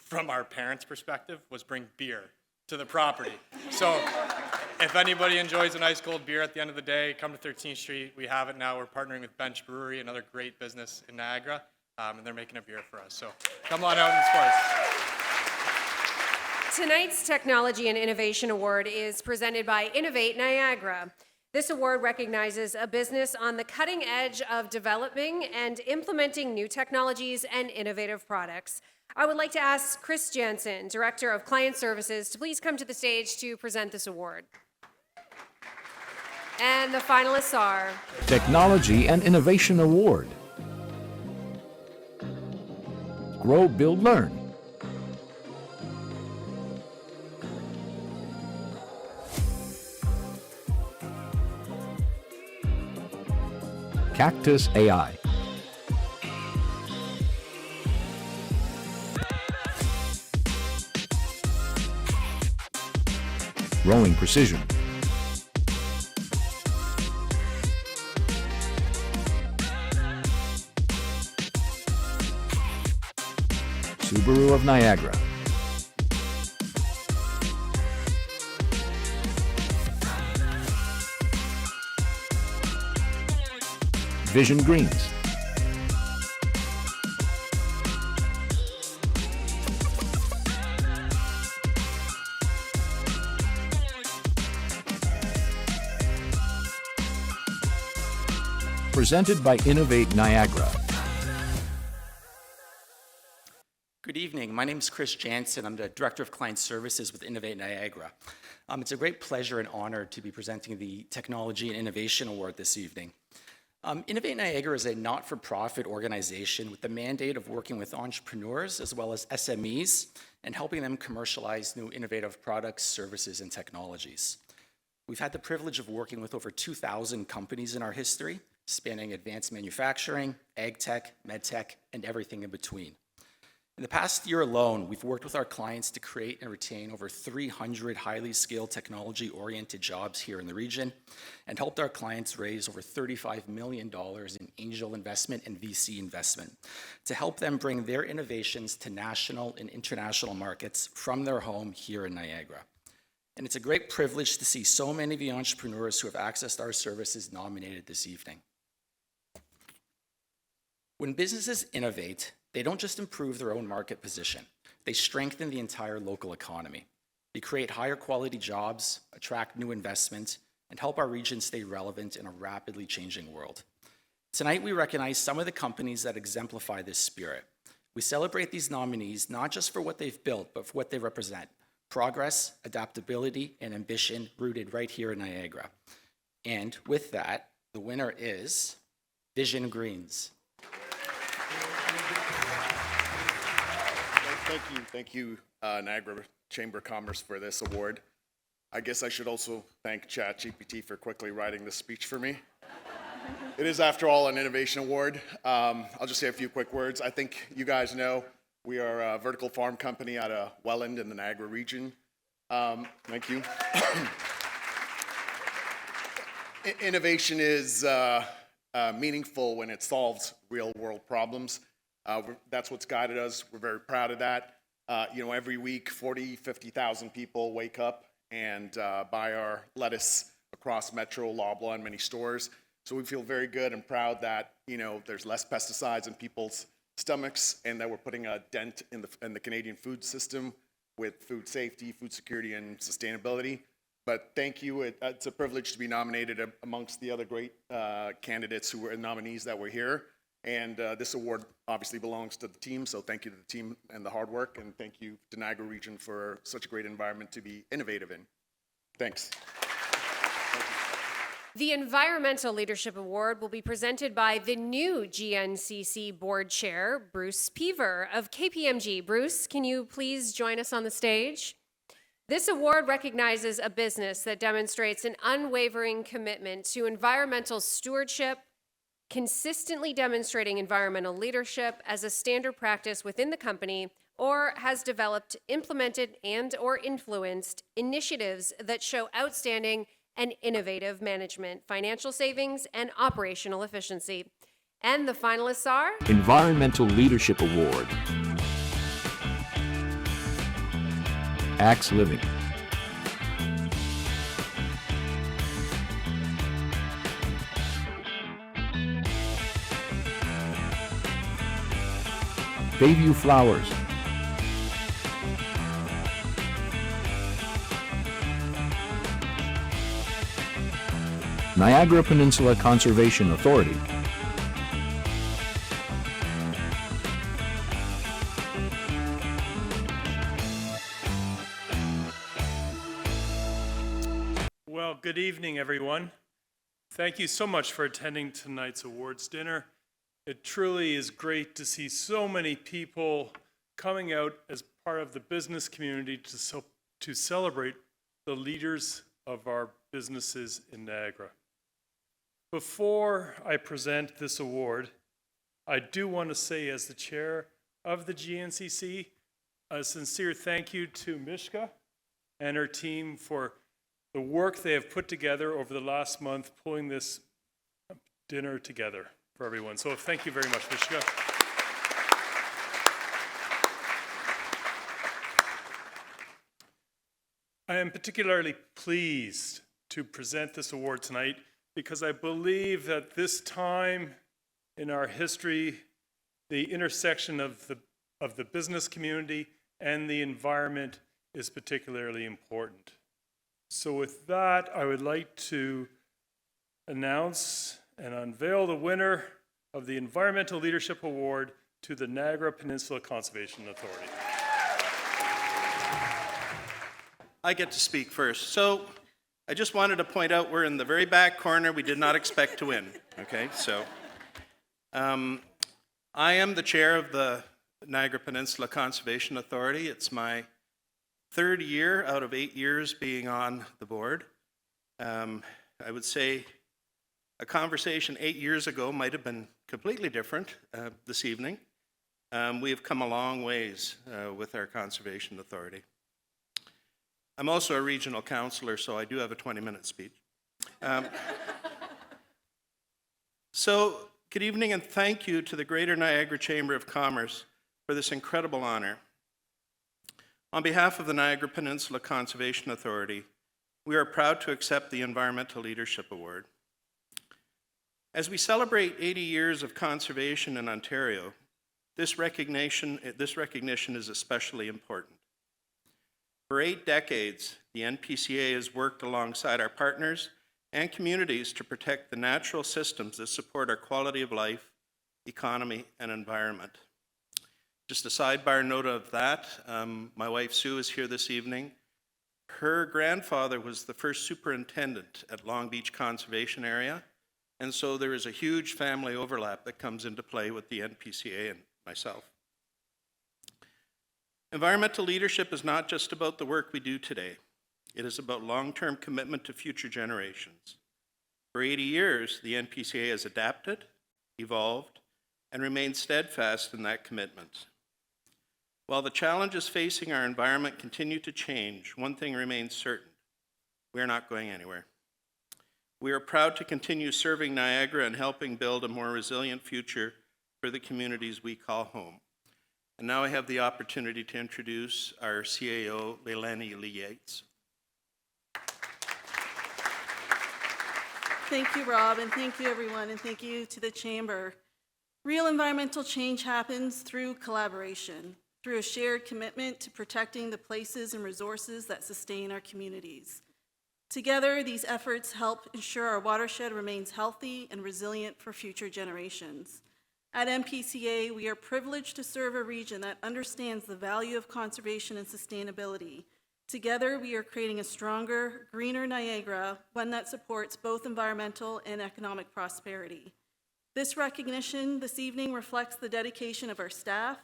from our parents' perspective was bring beer to the property. So if anybody enjoys a nice cold beer at the end of the day, come to 13th Street. We have it now. We're partnering with Bench Brewery, another great business in Niagara, and they're making a beer for us. So come on out and support us. Tonight's Technology and Innovation Award is presented by Innovate Niagara. This award recognizes a business on the cutting edge of developing and implementing new technologies and innovative products. I would like to ask Chris Jansen, Director of Client Services, to please come to the stage to present this award. And the finalists are Technology and Innovation Award. Grow, Build, Learn. Cactus AI. Growing Precision. Subaru of Niagara. Vision Greens. Presented by Innovate Niagara. Good evening. My name is Chris Jansen. I'm the Director of Client Services with Innovate Niagara. It's a great pleasure and honor to be presenting the Technology and Innovation Award this evening. Innovate Niagara is a not-for-profit organization with the mandate of working with entrepreneurs as well as SMEs and helping them commercialize new innovative products, services, and technologies. We've had the privilege of working with over 2,000 companies in our history, spanning advanced manufacturing, ag tech, med tech, and everything in between. In the past year alone, we've worked with our clients to create and retain over 300 highly skilled technology-oriented jobs here in the region and helped our clients raise over $35 million in angel investment and VC investment to help them bring their innovations to national and international markets from their home here in Niagara. And it's a great privilege to see so many of the entrepreneurs who have accessed our services nominated this evening. When businesses innovate, they don't just improve their own market position, they strengthen the entire local economy. They create higher quality jobs, attract new investment, and help our region stay relevant in a rapidly changing world. Tonight, we recognize some of the companies that exemplify this spirit. We celebrate these nominees not just for what they've built, but for what they represent: progress, adaptability, and ambition rooted right here in Niagara. And with that, the winner is Vision Greens. Thank you, Niagara Chamber of Commerce, for this award. I guess I should also thank ChatGPT for quickly writing this speech for me. It is, after all, an innovation award. I'll just say a few quick words. I think you guys know we are a vertical farm company out of Welland in the Niagara region. Thank you. Innovation is meaningful when it solves real-world problems. That's what's guided us. We're very proud of that. Every week, 50,000 people wake up and buy our lettuce across Metro, Loblaw, and many stores. So we feel very good and proud that, there's less pesticides in people's stomachs and that we're putting a dent in the Canadian food system with food safety, food security, and sustainability. But thank you. It's a privilege to be nominated amongst the other great candidates who were nominees that were here. And this award obviously belongs to the team, so thank you to the team and the hard work, and thank you to Niagara region for such a great environment to be innovative in. Thanks. The Environmental Leadership Award will be presented by the new GNCC Board Chair, Bruce Peaver of KPMG. Bruce, can you please join us on the stage? This award recognizes a business that demonstrates an unwavering commitment to environmental stewardship, consistently demonstrating environmental leadership as a standard practice within the company, or has developed, implemented, and/or influenced initiatives that show outstanding and innovative management, financial savings, and operational efficiency. And the finalists are Environmental Leadership Award, Axe Living, Bayview Flowers, Niagara Peninsula Conservation Authority, Well, good evening, everyone. Thank you so much for attending tonight's awards dinner. It truly is great to see so many people coming out as part of the business community to celebrate the leaders of our businesses in Niagara. Before I present this award, I do want to say, as the chair of the GNCC, a sincere thank you to Mishka and her team for the work they have put together over the last month, pulling this dinner together for everyone. So thank you very much, Mishka. I am particularly pleased to present this award tonight because I believe that this time in our history, the intersection of the business community and the environment is particularly important. So with that, I would like to announce and unveil the winner of the Environmental Leadership Award to the Niagara Peninsula Conservation Authority. I get to speak first. So I just wanted to point out we're in the very back corner. We did not expect to win. Okay, so I am the chair of the Niagara Peninsula Conservation Authority. It's my third year out of 8 years being on the board. I would say a conversation 8 years ago might have been completely different this evening. We have come a long ways with our Conservation Authority. I'm also a regional councillor, so I do have a 20-minute speech. So, good evening and thank you to the Greater Niagara Chamber of Commerce for this incredible honor. On behalf of the Niagara Peninsula Conservation Authority, we are proud to accept the Environmental Leadership Award. As we celebrate 80 years of conservation in Ontario, this recognition is especially important. For 8 decades, the NPCA has worked alongside our partners and communities to protect the natural systems that support our quality of life, economy, and environment. Just a sidebar note of that, my wife Sue is here this evening. Her grandfather was the first superintendent at Long Beach Conservation Area, and so there is a huge family overlap that comes into play with the NPCA and myself. Environmental leadership is not just about the work we do today. It is about long-term commitment to future generations. For 80 years, the NPCA has adapted, evolved, and remained steadfast in that commitment. While the challenges facing our environment continue to change, one thing remains certain: we are not going anywhere. We are proud to continue serving Niagara and helping build a more resilient future for the communities we call home. And now I have the opportunity to introduce our CAO, Leilani Lee Yates. Thank you, Rob, and thank you, everyone, and thank you to the Chamber. Real environmental change happens through collaboration, through a shared commitment to protecting the places and resources that sustain our communities. Together, these efforts help ensure our watershed remains healthy and resilient for future generations. At NPCA, we are privileged to serve a region that understands the value of conservation and sustainability. Together, we are creating a stronger, greener Niagara, one that supports both environmental and economic prosperity. This recognition this evening reflects the dedication of our staff,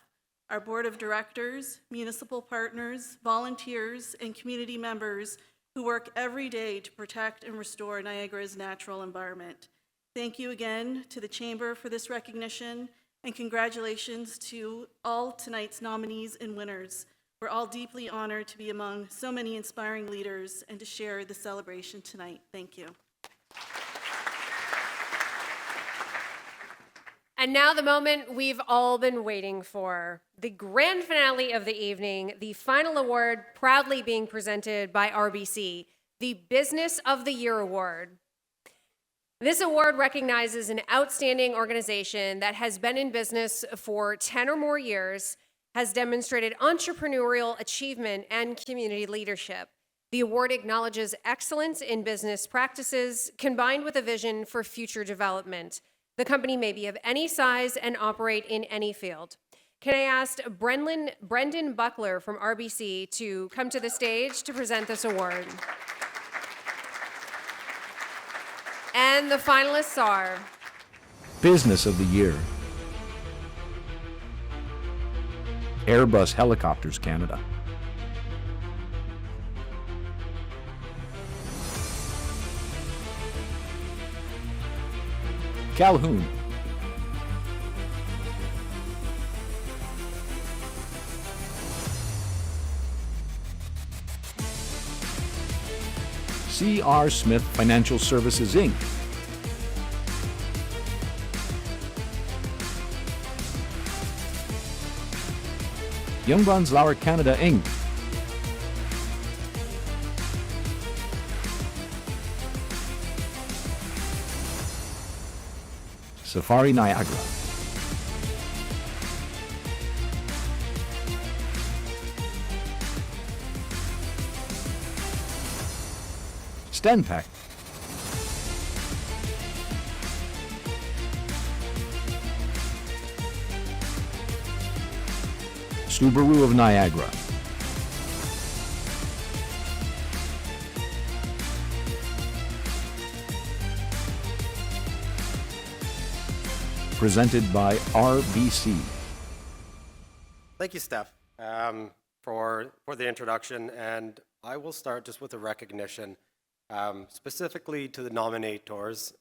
our board of directors, municipal partners, volunteers, and community members who work every day to protect and restore Niagara's natural environment. Thank you again to the Chamber for this recognition, and congratulations to all tonight's nominees and winners. We're all deeply honored to be among so many inspiring leaders and to share the celebration tonight. Thank you. And now the moment we've all been waiting for, the grand finale of the evening, the final award proudly being presented by RBC, the Business of the Year Award. This award recognizes an outstanding organization that has been in business for 10 or more years, has demonstrated entrepreneurial achievement and community leadership. The award acknowledges excellence in business practices combined with a vision for future development. The company may be of any size and operate in any field. Can I ask Brendan Buckler from RBC to come to the stage to present this award? And the finalists are Business of the Year, Airbus Helicopters Canada, Calhoun, C.R. Smith Financial Services, Inc., Jungbrands-Lauer Canada, Inc., Safari Niagara, Stenpack, Subaru of Niagara, presented by RBC. Thank you, Steph, for the introduction, and I will start just with a recognition, specifically to the nominators.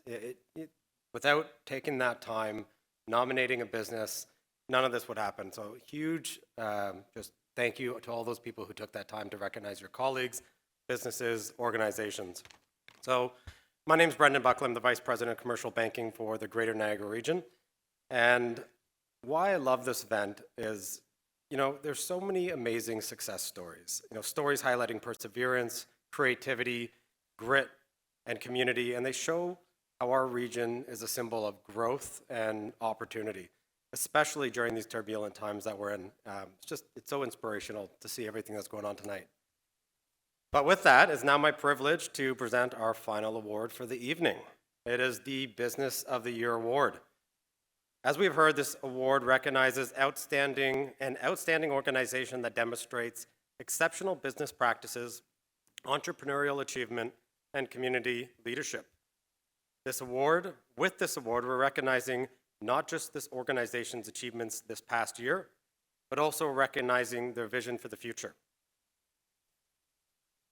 Without taking that time, nominating a business, none of this would happen. So huge, just thank you to all those people who took that time to recognize your colleagues, businesses, organizations. So my name is Brendan Buckler. I'm the Vice President of Commercial Banking for the Greater Niagara region. And why I love this event is, You know, there's so many amazing success stories. You know, stories highlighting perseverance, creativity, grit, and community, and they show how our region is a symbol of growth and opportunity, especially during these turbulent times that we're in. It's so inspirational to see everything that's going on tonight. But with that, it's now my privilege to present our final award for the evening. It is the Business of the Year Award. As we've heard, this award recognizes an outstanding organization that demonstrates exceptional business practices, entrepreneurial achievement, and community leadership. With this award, we're recognizing not just this organization's achievements this past year, but also recognizing their vision for the future.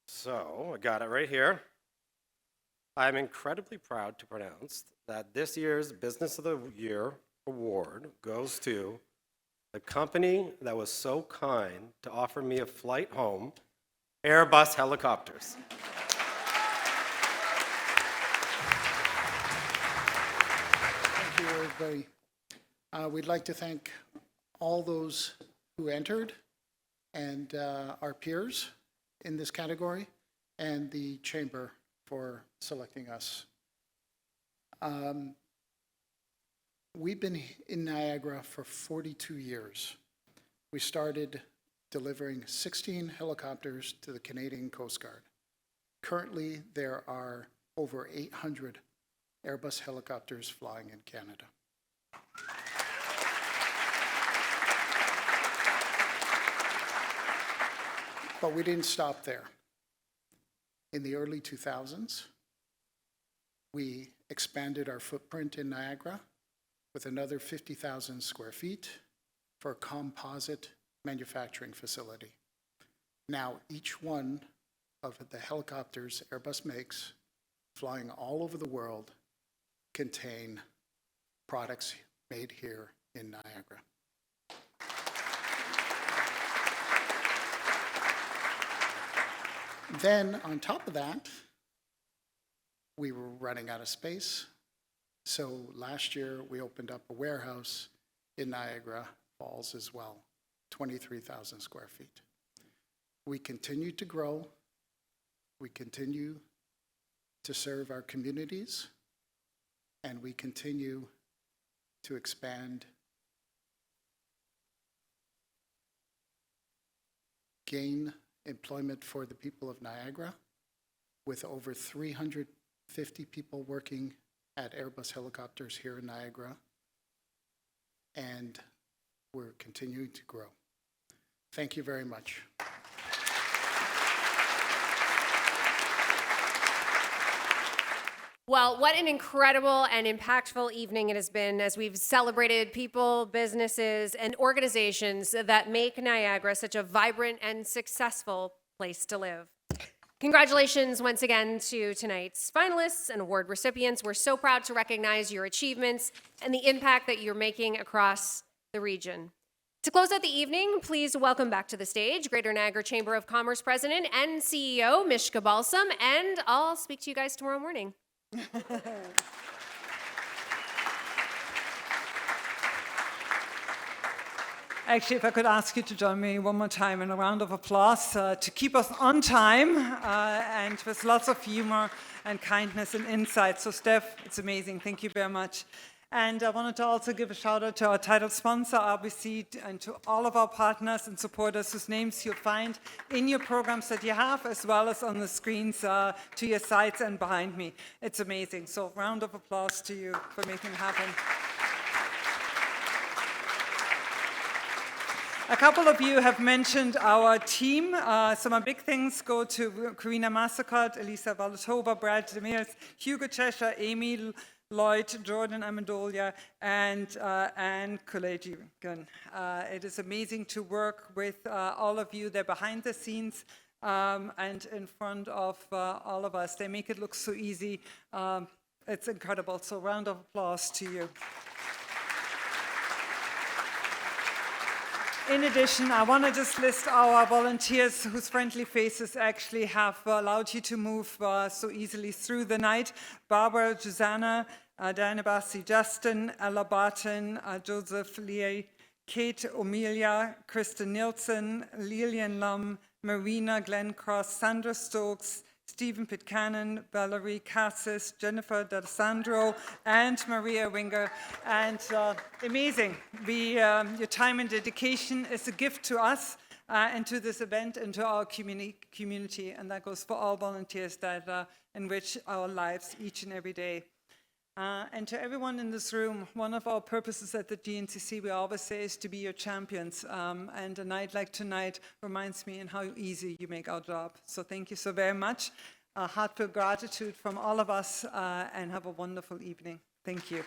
So, I got it right here. I'm incredibly proud to pronounce that this year's Business of the Year Award goes to the company that was so kind to offer me a flight home, Airbus Helicopters. Thank you, everybody. We'd like to thank all those who entered and our peers in this category and the Chamber for selecting us. We've been in Niagara for 42 years. We started delivering 16 helicopters to the Canadian Coast Guard. Currently, there are over 800 Airbus helicopters flying in Canada. But we didn't stop there. In the early 2000s, we expanded our footprint in Niagara with another 50,000 square feet for a composite manufacturing facility. Now, each one of the helicopters Airbus makes, flying all over the world, contain products made here in Niagara. Then, on top of that, we were running out of space. So last year, we opened up a warehouse in Niagara Falls as well, 23,000 square feet. We continue to grow. We continue to serve our communities, and we continue to expand, gain employment for the people of Niagara, with over 350 people working at Airbus Helicopters here in Niagara, and we're continuing to grow. Thank you very much. Well, what an incredible and impactful evening it has been as we've celebrated people, businesses, and organizations that make Niagara such a vibrant and successful place to live. Congratulations once again to tonight's finalists and award recipients. We're so proud to recognize your achievements and the impact that you're making across the region. To close out the evening, please welcome back to the stage Greater Niagara Chamber of Commerce President and CEO Mishka Balsam, and I'll speak to you guys tomorrow morning. Actually, if I could ask you to join me one more time in a round of applause to keep us on time and with lots of humor and kindness and insight. So Steph, it's amazing. Thank you very much. And I wanted to also give a shout out to our title sponsor, RBC, and to all of our partners and supporters whose names you'll find in your programs that you have, as well as on the screens to your sides and behind me. It's amazing. So round of applause to you for making it happen. A couple of you have mentioned our team. So my big thanks go to Karina Massacott, Elisa Valatova, Brad Demers, Hugo Cheshire, Amy Lloyd, Jordan Amendolia, and Anne Colegigan. It is amazing to work with all of you. They're behind the scenes and in front of all of us. They make it look so easy. It's incredible. So round of applause to you. In addition, I want to just list our volunteers whose friendly faces actually have allowed you to move so easily through the night. Barbara, Josanna, Diana Bassi, Justin, Ella Barton, Joseph Lee, Kate O'Melia, Kristen Nielsen, Lillian Lum, Marina Glencross, Sandra Stokes, Stephen Pitcairn, Valerie Cassis, Jennifer D'Alessandro, and Maria Winger. And amazing. Your time and dedication is a gift to us and to this event and to our community. And that goes for all volunteers that enrich our lives each and every day. And to everyone in this room, one of our purposes at the GNCC, we always say, is to be your champions. And a night like tonight reminds me in how easy you make our job. So thank you so very much. Heartfelt gratitude from all of us, and have a wonderful evening. Thank you.